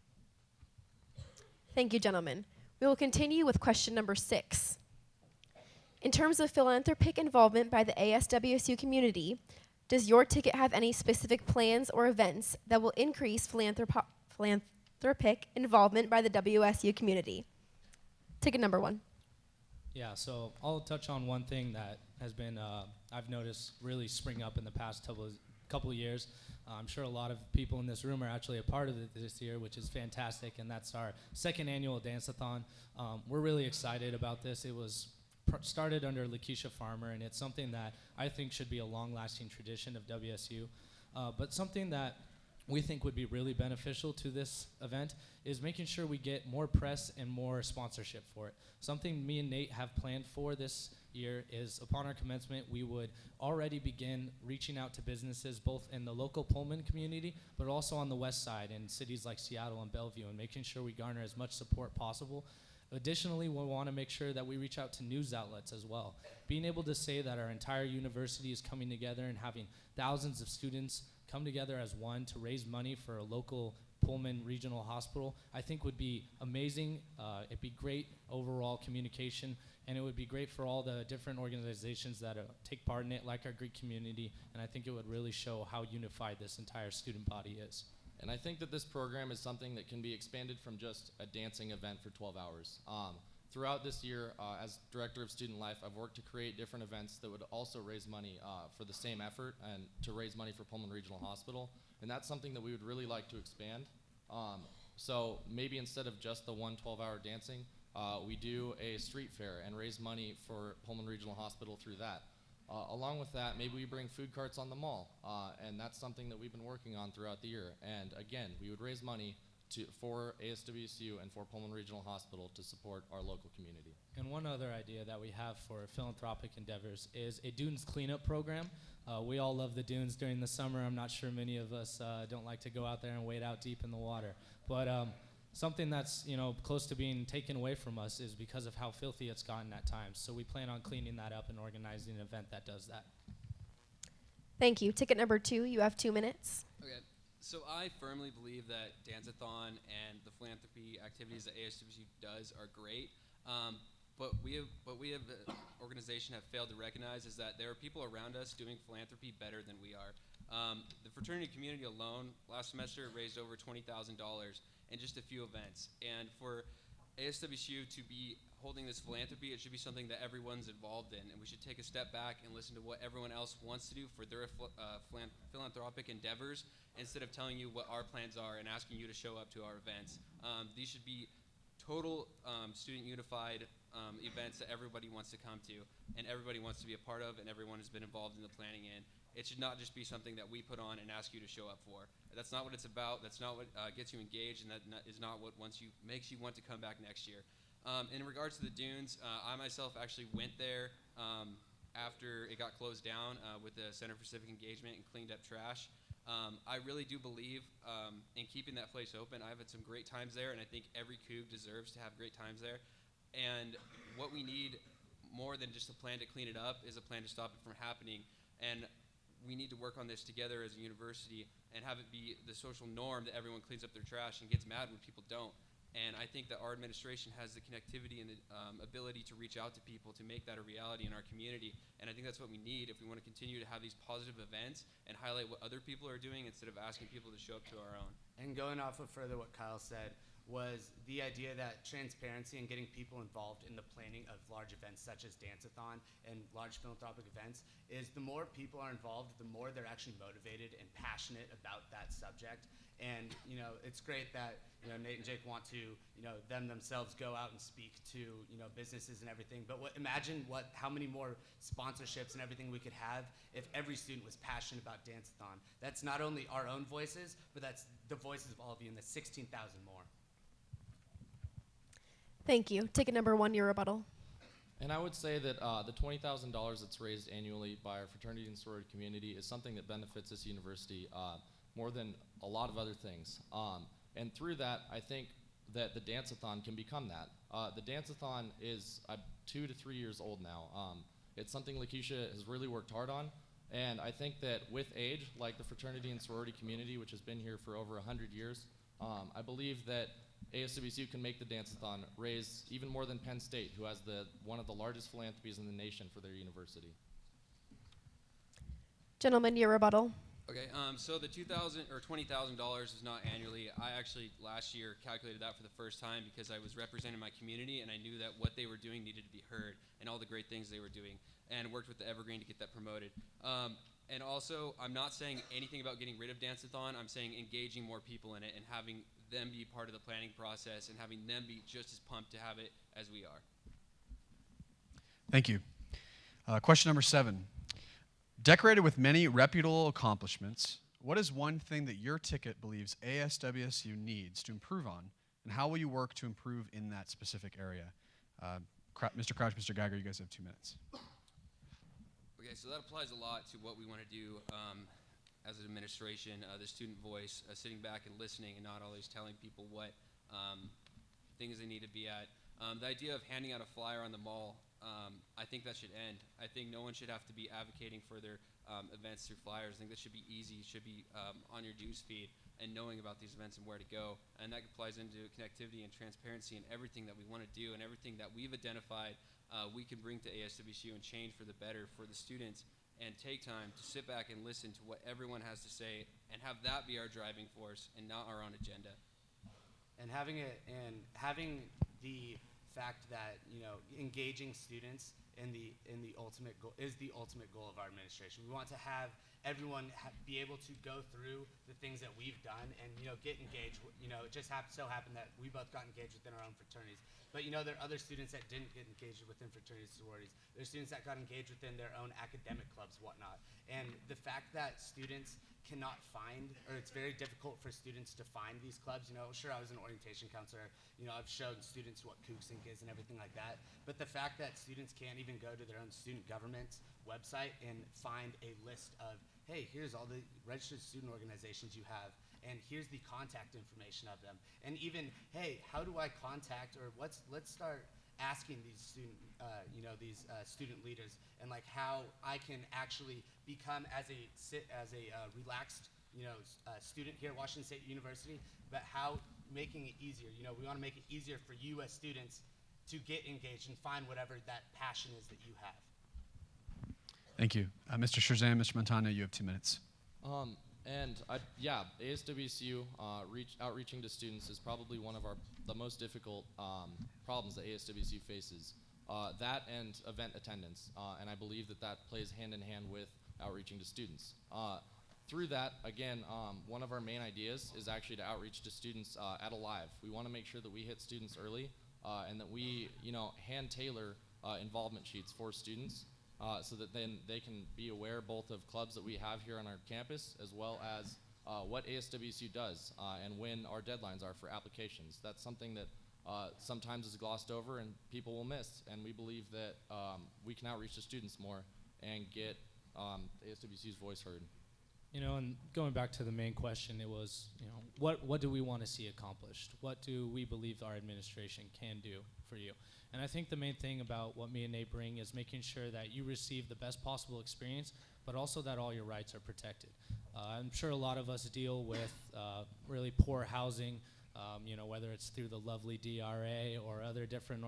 Thank you, gentlemen. We will continue with question number 6. In terms of philanthropic involvement by the ASWSU community, does your ticket have any specific plans or events that will increase philanthropic involvement by the WSU community? Ticket number 1. Yeah, so I'll touch on one thing that has been, I've noticed really spring up in the past couple of years. I'm sure a lot of people in this room are actually a part of it this year, which is fantastic, and that's our second annual dance-a-thon. We're really excited about this. It was started under Lakeisha Farmer, and it's something that I think should be a long-lasting tradition of WSU, but something that we think would be really beneficial to this event is making sure we get more press and more sponsorship for it. Something me and Nate have planned for this year is upon our commencement, we would already begin reaching out to businesses both in the local Pullman community, but also on the west side in cities like Seattle and Bellevue, and making sure we garner as much support possible. Additionally, we want to make sure that we reach out to news outlets as well. Being able to say that our entire university is coming together and having thousands of students come together as one to raise money for a local Pullman Regional Hospital, I think would be amazing. It'd be great overall communication, and it would be great for all the different organizations that take part in it, like our Greek community, and I think it would really show how unified this entire student body is. And I think that this program is something that can be expanded from just a dancing event for 12 hours. Throughout this year, as Director of Student Life, I've worked to create different events that would also raise money for the same effort and to raise money for Pullman Regional Hospital. And that's something that we would really like to expand. So maybe instead of just the 1 12-hour dancing, we do a street fair and raise money for Pullman Regional Hospital through that. Along with that, maybe we bring food carts on the mall, and that's something that we've been working on throughout the year. And again, we would raise money for ASWSU and for Pullman Regional Hospital to support our local community. And one other idea that we have for philanthropic endeavors is a dunes cleanup program. We all love the dunes during the summer. I'm not sure many of us don't like to go out there and wade out deep in the water. But something that's close to being taken away from us is because of how filthy it's gotten at times. So we plan on cleaning that up and organizing an event that does that. Thank you. Ticket number 2, you have 2 minutes. Okay. So I firmly believe that Dance-a-thon and the philanthropy activities that ASWSU does are great. But we have organization have failed to recognize is that there are people around us doing philanthropy better than we are. The fraternity community alone last semester raised over $20,000 in just a few events. And for ASWSU to be holding this philanthropy, it should be something that everyone's involved in, and we should take a step back and listen to what everyone else wants to do for their philanthropic endeavors instead of telling you what our plans are and asking you to show up to our events. These should be total student unified events that everybody wants to come to and everybody wants to be a part of and everyone has been involved in the planning in. It should not just be something that we put on and ask you to show up for. That's not what it's about. That's not what gets you engaged, and that is not what makes you want to come back next year. In regards to the dunes, I myself actually went there after it got closed down with the Center for Civic Engagement and cleaned up trash. I really do believe in keeping that place open. I've had some great times there, and I think every Coug deserves to have great times there. And what we need more than just a plan to clean it up is a plan to stop it from happening. And we need to work on this together as a university and have it be the social norm that everyone cleans up their trash and gets mad when people don't. And I think that our administration has the connectivity and the ability to reach out to people to make that a reality in our community. And I think that's what we need if we want to continue to have these positive events and highlight what other people are doing instead of asking people to show up to our own. And going off of further what Kyle said was the idea that transparency and getting people involved in the planning of large events such as Dance-a-thon and large philanthropic events is the more people are involved, the more they're actually motivated and passionate about that subject. And it's great that Nate and Jake want to them themselves go out and speak to businesses and everything. But imagine how many more sponsorships and everything we could have if every student was passionate about Dance-a-thon. That's not only our own voices, but that's the voices of all of you, and the 16,000 more. Thank you. Ticket number 1, your rebuttal. And I would say that the $20,000 that's raised annually by our fraternity and sorority community is something that benefits this university more than a lot of other things. And through that, I think that the Dance-a-thon can become that. The Dance-a-thon is 2 to 3 years old now. It's something Lakeisha has really worked hard on. And I think that with age, like the fraternity and sorority community, which has been here for over 100 years, I believe that ASWSU can make the Dance-a-thon raise even more than Penn State, who has one of the largest philanthropies in the nation for their university. Gentlemen, your rebuttal. Okay, so the $2,000 or $20,000 is not annually. I actually last year calculated that for the first time because I was representing my community and I knew that what they were doing needed to be heard and all the great things they were doing, and worked with the Evergreen to get that promoted. And also, I'm not saying anything about getting rid of Dance-a-thon. I'm saying engaging more people in it and having them be part of the planning process and having them be just as pumped to have it as we are. Thank you. Question number 7. Decorated with many reputable accomplishments, what is one thing that your ticket believes ASWSU needs to improve on, and how will you work to improve in that specific area? Mr. Crouch, Mr. Geiger, you guys have 2 minutes. Okay, so that applies a lot to what we want to do as an administration, the student voice, sitting back and listening and not always telling people what things they need to be at. The idea of handing out a flyer on the mall, I think that should end. I think no one should have to be advocating for their events through flyers. I think that should be easy. It should be on your news feed and knowing about these events and where to go. And that applies into connectivity and transparency and everything that we want to do and everything that we've identified we can bring to ASWSU and change for the better for the students, and take time to sit back and listen to what everyone has to say and have that be our driving force and not our own agenda. And having the fact that, you know, engaging students in the ultimate goal is the ultimate goal of our administration. We want to have everyone be able to go through the things that we've done and, you know, get engaged. You know, it just so happened that we both got engaged within our own fraternities. But, you know, there are other students that didn't get engaged within fraternities and sororities. There's students that got engaged within their own academic clubs, whatnot. And the fact that students cannot find, or it's very difficult for students to find these clubs. You know, sure, I was an orientation counselor. You know, I've shown students what Kooksync is and everything like that. But the fact that students can't even go to their own student government website and find a list of, hey, here's all the registered student organizations you have, and here's the contact information of them. And even, hey, how do I contact, or let's start asking these student, student leaders, and like how I can actually become as a relaxed, student here at Washington State University, but how making it easier. You know, we want to make it easier for you as students to get engaged and find whatever that passion is that you have. Thank you. Mr. Shazam, Mr. Montano, you have 2 minutes. ASWSU outreaching to students is probably one of the most difficult problems that ASWSU faces. That and event attendance, and I believe that plays hand in hand with outreaching to students. Through that, again, one of our main ideas is actually to outreach to students at a live. We want to make sure that we hit students early and that we, hand tailor involvement sheets for students so that then they can be aware both of clubs that we have here on our campus as well as what ASWSU does and when our deadlines are for applications. That's something that sometimes is glossed over and people will miss, and we believe that we can outreach to students more and get ASWSU's voice heard. You know, and going back to the main question, it was, what do we want to see accomplished? What do we believe our administration can do for you? And I think the main thing about what me and Nate bring is making sure that you receive the best possible experience, but also that all your rights are protected. I'm sure a lot of us deal with really poor housing, whether it's through the lovely DRA or other different,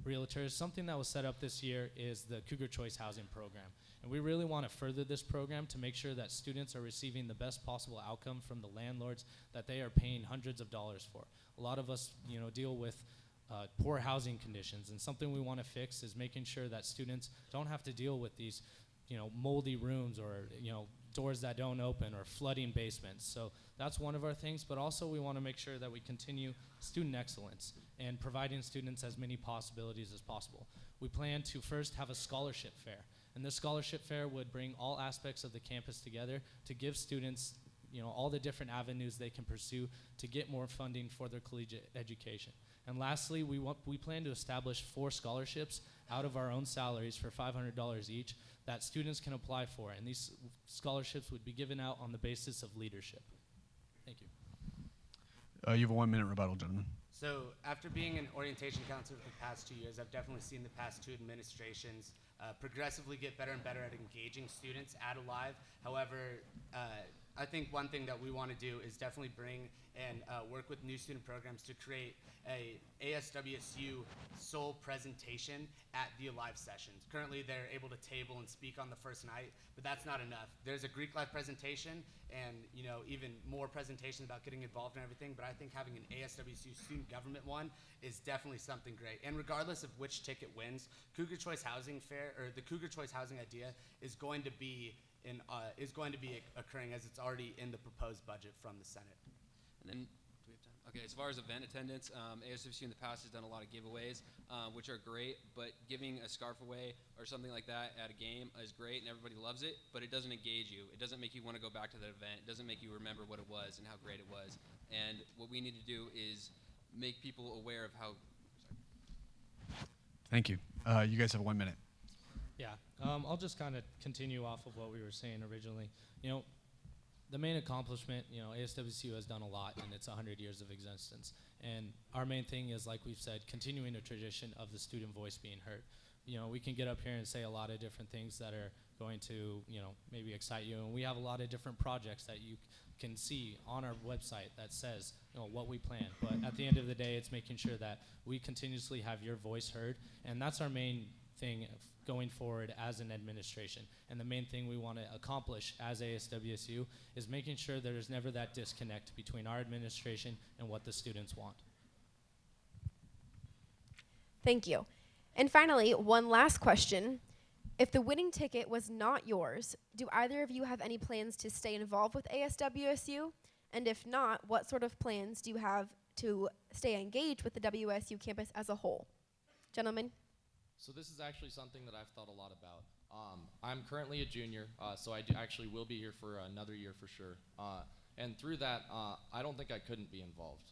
realtors. Something that was set up this year is the Cougar Choice Housing Program. And we really want to further this program to make sure that students are receiving the best possible outcome from the landlords that they are paying hundreds of dollars for. A lot of us, deal with poor housing conditions, and something we want to fix is making sure that students don't have to deal with these, moldy rooms or, doors that don't open or flooding basements. So that's one of our things, but also we want to make sure that we continue student excellence and providing students as many possibilities as possible. We plan to first have a scholarship fair, and this scholarship fair would bring all aspects of the campus together to give students, all the different avenues they can pursue to get more funding for their collegiate education. And lastly, we plan to establish 4 scholarships out of our own salaries for $500 each that students can apply for, and these scholarships would be given out on the basis of leadership. Thank you. You have a 1-minute rebuttal, gentlemen. So after being an orientation counselor for the past 2 years, I've definitely seen the past 2 administrations progressively get better and better at engaging students at a live. However, I think one thing that we want to do is definitely bring and work with new student programs to create a ASWSU sole presentation at the live sessions. Currently, they're able to table and speak on the first night, but that's not enough. There's a Greek life presentation and even more presentations about getting involved in everything, but I think having an ASWSU student government one is definitely something great. And regardless of which ticket wins, Cougar Choice Housing Fair, or the Cougar Choice Housing idea is going to be occurring as it's already in the proposed budget from the Senate. And then, do we have time? Okay, as far as event attendance, ASWSU in the past has done a lot of giveaways, which are great, but giving a scarf away or something like that at a game is great and everybody loves it, but it doesn't engage you. It doesn't make you want to go back to that event. It doesn't make you remember what it was and how great it was. And what we need to do is make people aware of how. Thank you. You guys have 1 minute. Yeah, I'll just kind of continue off of what we were saying originally. The main accomplishment, ASWSU has done a lot in its 100 years of existence. And our main thing is, like we've said, continuing a tradition of the student voice being heard. We can get up here and say a lot of different things that are going to, maybe excite you. And we have a lot of different projects that you can see on our website that says, what we plan. But at the end of the day, it's making sure that we continuously have your voice heard. And that's our main thing going forward as an administration. And the main thing we want to accomplish as ASWSU is making sure there's never that disconnect between our administration and what the students want. Thank you. And finally, one last question. If the winning ticket was not yours, do either of you have any plans to stay involved with ASWSU? And if not, what sort of plans do you have to stay engaged with the WSU campus as a whole? Gentlemen? So this is actually something that I've thought a lot about. I'm currently a junior, so I actually will be here for another year for sure. And through that, I don't think I couldn't be involved.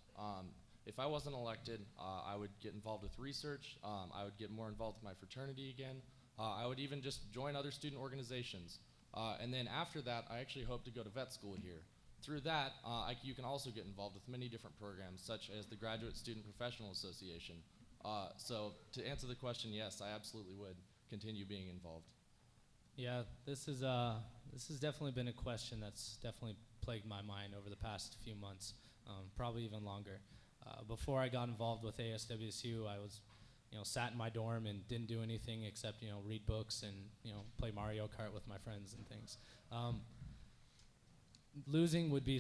If I wasn't elected, I would get involved with research. I would get more involved with my fraternity again. I would even just join other student organizations. And then after that, I actually hope to go to vet school here. Through that, you can also get involved with many different programs, such as the Graduate Student Professional Association. So to answer the question, yes, I absolutely would continue being involved. Yeah, this has definitely been a question that's definitely plagued my mind over the past few months, probably even longer. Before I got involved with ASWSU, I was, sat in my dorm and didn't do anything except, read books and, play Mario Kart with my friends and things. Losing would be,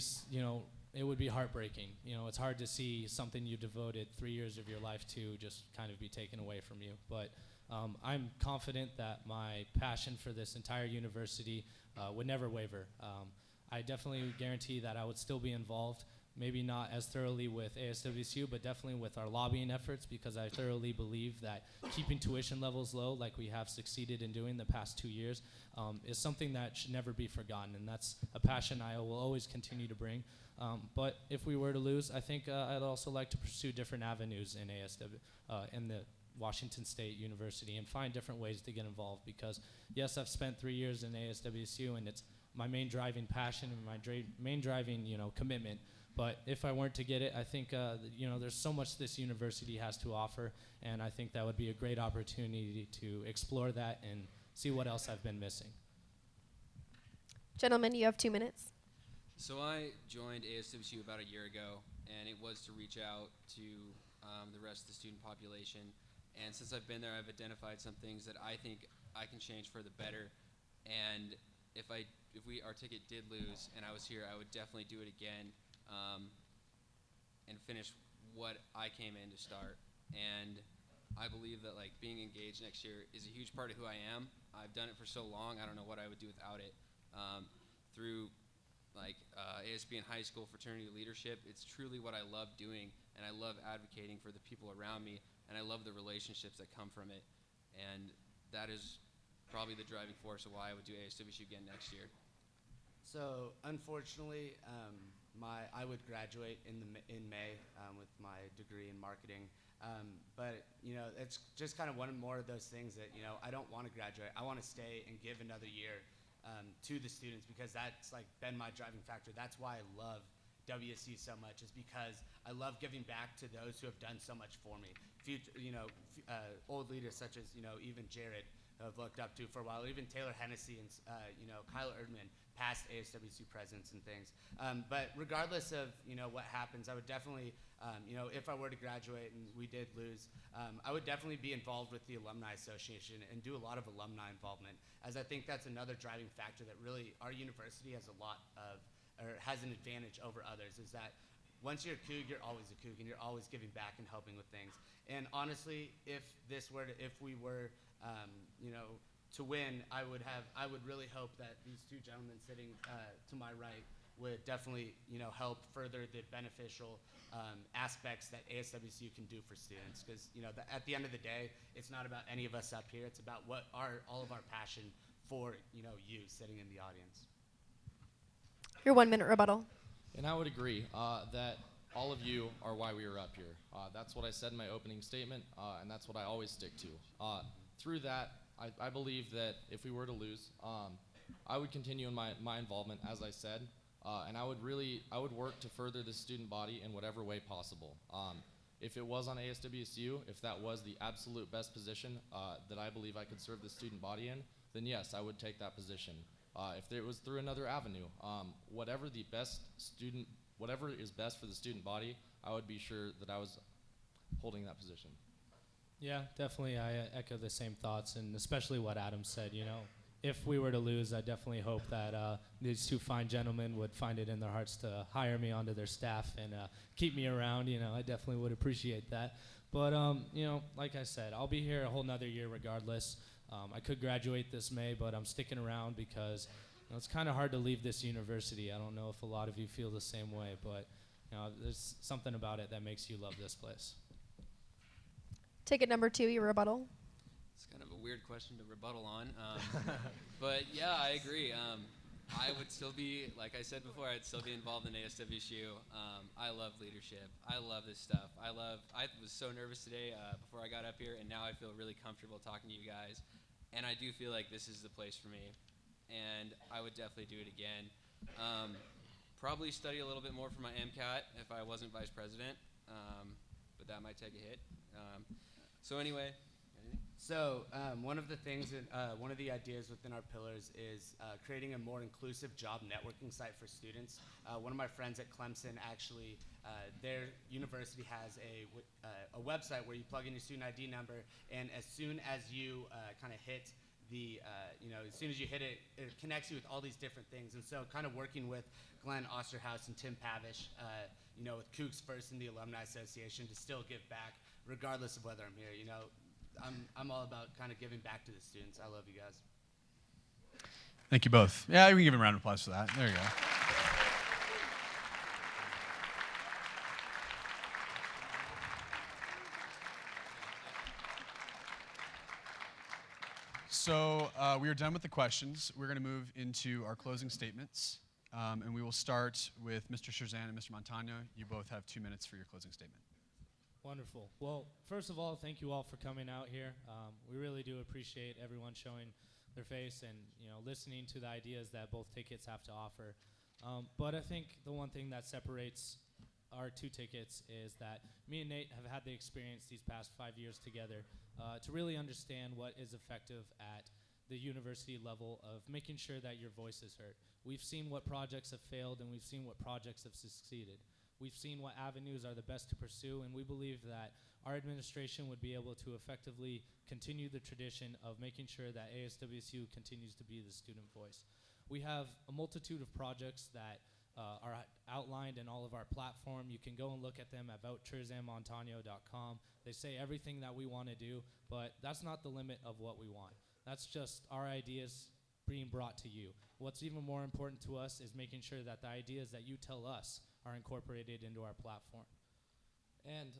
it would be heartbreaking. It's hard to see something you devoted 3 years of your life to just kind of be taken away from you. But I'm confident that my passion for this entire university would never waver. I definitely guarantee that I would still be involved, maybe not as thoroughly with ASWSU, but definitely with our lobbying efforts, because I thoroughly believe that keeping tuition levels low, like we have succeeded in doing the past 2 years, is something that should never be forgotten, and that's a passion I will always continue to bring. But if we were to lose, I think I'd also like to pursue different avenues in in the Washington State University and find different ways to get involved, because yes, I've spent 3 years in ASWSU and it's my main driving passion and my main driving commitment. But if I weren't to get it, I think there's so much this university has to offer, and I think that would be a great opportunity to explore that and see what else I've been missing. Gentlemen, you have 2 minutes. So I joined ASWSU about a year ago, and it was to reach out to the rest of the student population. And since I've been there, I've identified some things that I think I can change for the better. And if our ticket did lose and I was here, I would definitely do it again and finish what I came in to start. And I believe that being engaged next year is a huge part of who I am. I've done it for so long, I don't know what I would do without it. Through ASB in high school, fraternity leadership, it's truly what I love doing, and I love advocating for the people around me, and I love the relationships that come from it. And that is probably the driving force of why I would do ASWSU again next year. So unfortunately, I would graduate in May with my degree in marketing. But it's just kind of one more of those things that I don't want to graduate. I want to stay and give another year to the students, because that's been my driving factor. That's why I love WSU so much, is because I love giving back to those who have done so much for me. Future, old leaders such as even Jared, have looked up to for a while. Even Taylor Hennessy and Kyle Erdman, past ASWSU presidents and things. But regardless of what happens, I would definitely, if I were to graduate and we did lose, I would definitely be involved with the Alumni Association and do a lot of alumni involvement, as I think that's another driving factor that really our university has has an advantage over others, is that once you're a Coug, you're always a Coug, and you're always giving back and helping with things. And honestly, if we were to win, I would really hope that these two gentlemen sitting to my right would definitely help further the beneficial aspects that ASWSU can do for students. Because at the end of the day, it's not about any of us up here. It's about all of our passion for you sitting in the audience. Your 1 minute rebuttal. And I would agree that all of you are why we are up here. That's what I said in my opening statement, and that's what I always stick to. Through that, I believe that if we were to lose, I would continue in my involvement, as I said, and I would work to further the student body in whatever way possible. If it was on ASWSU, if that was the absolute best position that I believe I could serve the student body in, then yes, I would take that position. If it was through another avenue, whatever is best for the student body, I would be sure that I was holding that position. Yeah, definitely. I echo the same thoughts, and especially what Adam said. If we were to lose, I definitely hope that these two fine gentlemen would find it in their hearts to hire me onto their staff and keep me around. I definitely would appreciate that. But like I said, I'll be here a whole nother year regardless. I could graduate this May, but I'm sticking around because it's kind of hard to leave this university. I don't know if a lot of you feel the same way, but there's something about it that makes you love this place. Ticket number 2, your rebuttal. It's kind of a weird question to rebuttal on, but yeah, I agree. I would still be, like I said before, I'd still be involved in ASWSU. I love leadership. I love this stuff. I was so nervous today before I got up here, and now I feel really comfortable talking to you guys. And I do feel like this is the place for me, and I would definitely do it again. Probably study a little bit more for my MCAT if I wasn't vice president, but that might take a hit. So anyway. So one of the things, one of the ideas within our pillars is creating a more inclusive job networking site for students. One of my friends at Clemson actually, their university has a website where you plug in your student ID number, and as soon as you kind of hit as soon as you hit it, it connects you with all these different things. And so kind of working with Glenn Osterhaus and Tim Pavish, with Cougs First and the Alumni Association to still give back regardless of whether I'm here. I'm all about kind of giving back to the students. I love you guys. Thank you both. Yeah, we can give a round of applause for that. There you go. So we are done with the questions. We're going to move into our closing statements, and we will start with Mr. Sherzan and Mr. Montano. You both have 2 minutes for your closing statement. Wonderful. Well, first of all, thank you all for coming out here. We really do appreciate everyone showing their face and listening to the ideas that both tickets have to offer. But I think the one thing that separates our two tickets is that me and Nate have had the experience these past 5 years together to really understand what is effective at the university level of making sure that your voice is heard. We've seen what projects have failed, and we've seen what projects have succeeded. We've seen what avenues are the best to pursue, and we believe that our administration would be able to effectively continue the tradition of making sure that ASWSU continues to be the student voice. We have a multitude of projects that are outlined in all of our platform. You can go and look at them at vouchersammontano.com. They say everything that we want to do, but that's not the limit of what we want. That's just our ideas being brought to you. What's even more important to us is making sure that the ideas that you tell us are incorporated into our platform. And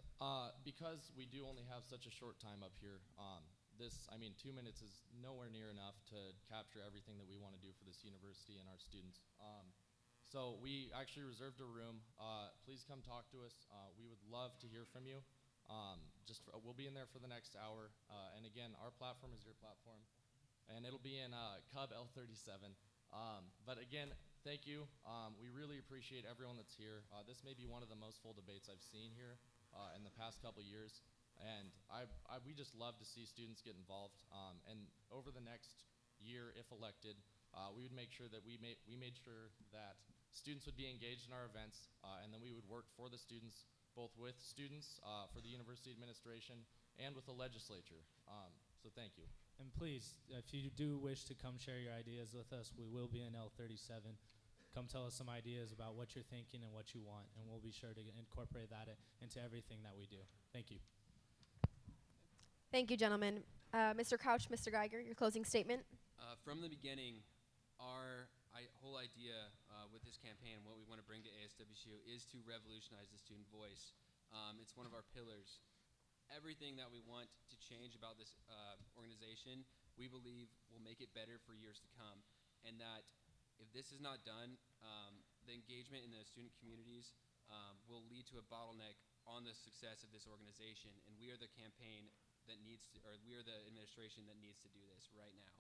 because we do only have such a short time up here, 2 minutes is nowhere near enough to capture everything that we want to do for this university and our students. So we actually reserved a room. Please come talk to us. We would love to hear from you. We'll be in there for the next hour. And again, our platform is your platform. And it'll be in Cub L37. But again, thank you. We really appreciate everyone that's here. This may be one of the most full debates I've seen here in the past couple years. And we just love to see students get involved. And over the next year, if elected, we would make sure that we made sure that students would be engaged in our events, and then we would work for the students, both with students, for the university administration, and with the legislature. So thank you. And please, if you do wish to come share your ideas with us, we will be in L37. Come tell us some ideas about what you're thinking and what you want, and we'll be sure to incorporate that into everything that we do. Thank you. Thank you, gentlemen. Mr. Crouch, Mr. Geiger, your closing statement. From the beginning, our whole idea with this campaign and what we want to bring to ASWSU is to revolutionize the student voice. It's one of our pillars. Everything that we want to change about this organization, we believe will make it better for years to come. And that if this is not done, the engagement in the student communities will lead to a bottleneck on the success of this organization. And we are the campaign that needs to, or we are the administration that needs to do this right now.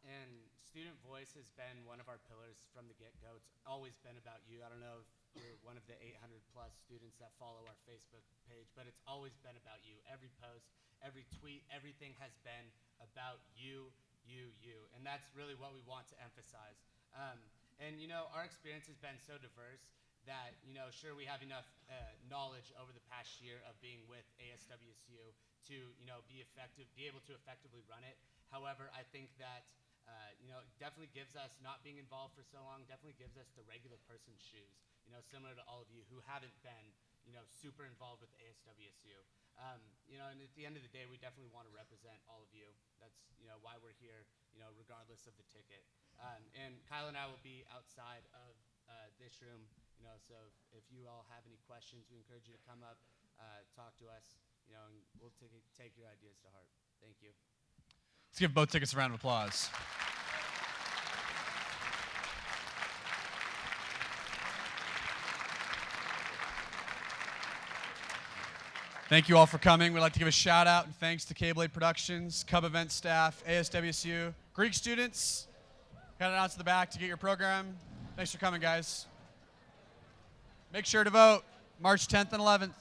And student voice has been one of our pillars from the get-go. It's always been about you. I don't know if you're one of the 800 plus students that follow our Facebook page, but it's always been about you. Every post, every tweet, everything has been about you. And that's really what we want to emphasize. And you know, our experience has been so diverse that, you know, sure, we have enough knowledge over the past year of being with ASWSU to, you know, be able to effectively run it. However, I think that you know, it definitely gives us, not being involved for so long, definitely gives us the regular person's shoes, you know, similar to all of you who haven't been, you know, super involved with ASWSU. You know, and at the end of the day, we definitely want to represent all of you. That's, you know, why we're here, you know, regardless of the ticket. And Kyle and I will be outside of this room, you know, so if you all have any questions, we encourage you to come up, talk to us, you know, and we'll take your ideas to heart. Thank you. Let's give both tickets a round of applause. Thank you all for coming. We'd like to give a shout out and thanks to Cable Productions, Cub Event staff, ASWSU, Greek students. Heading out to the back to get your program. Thanks for coming, guys. Make sure to vote March 10th and 11th.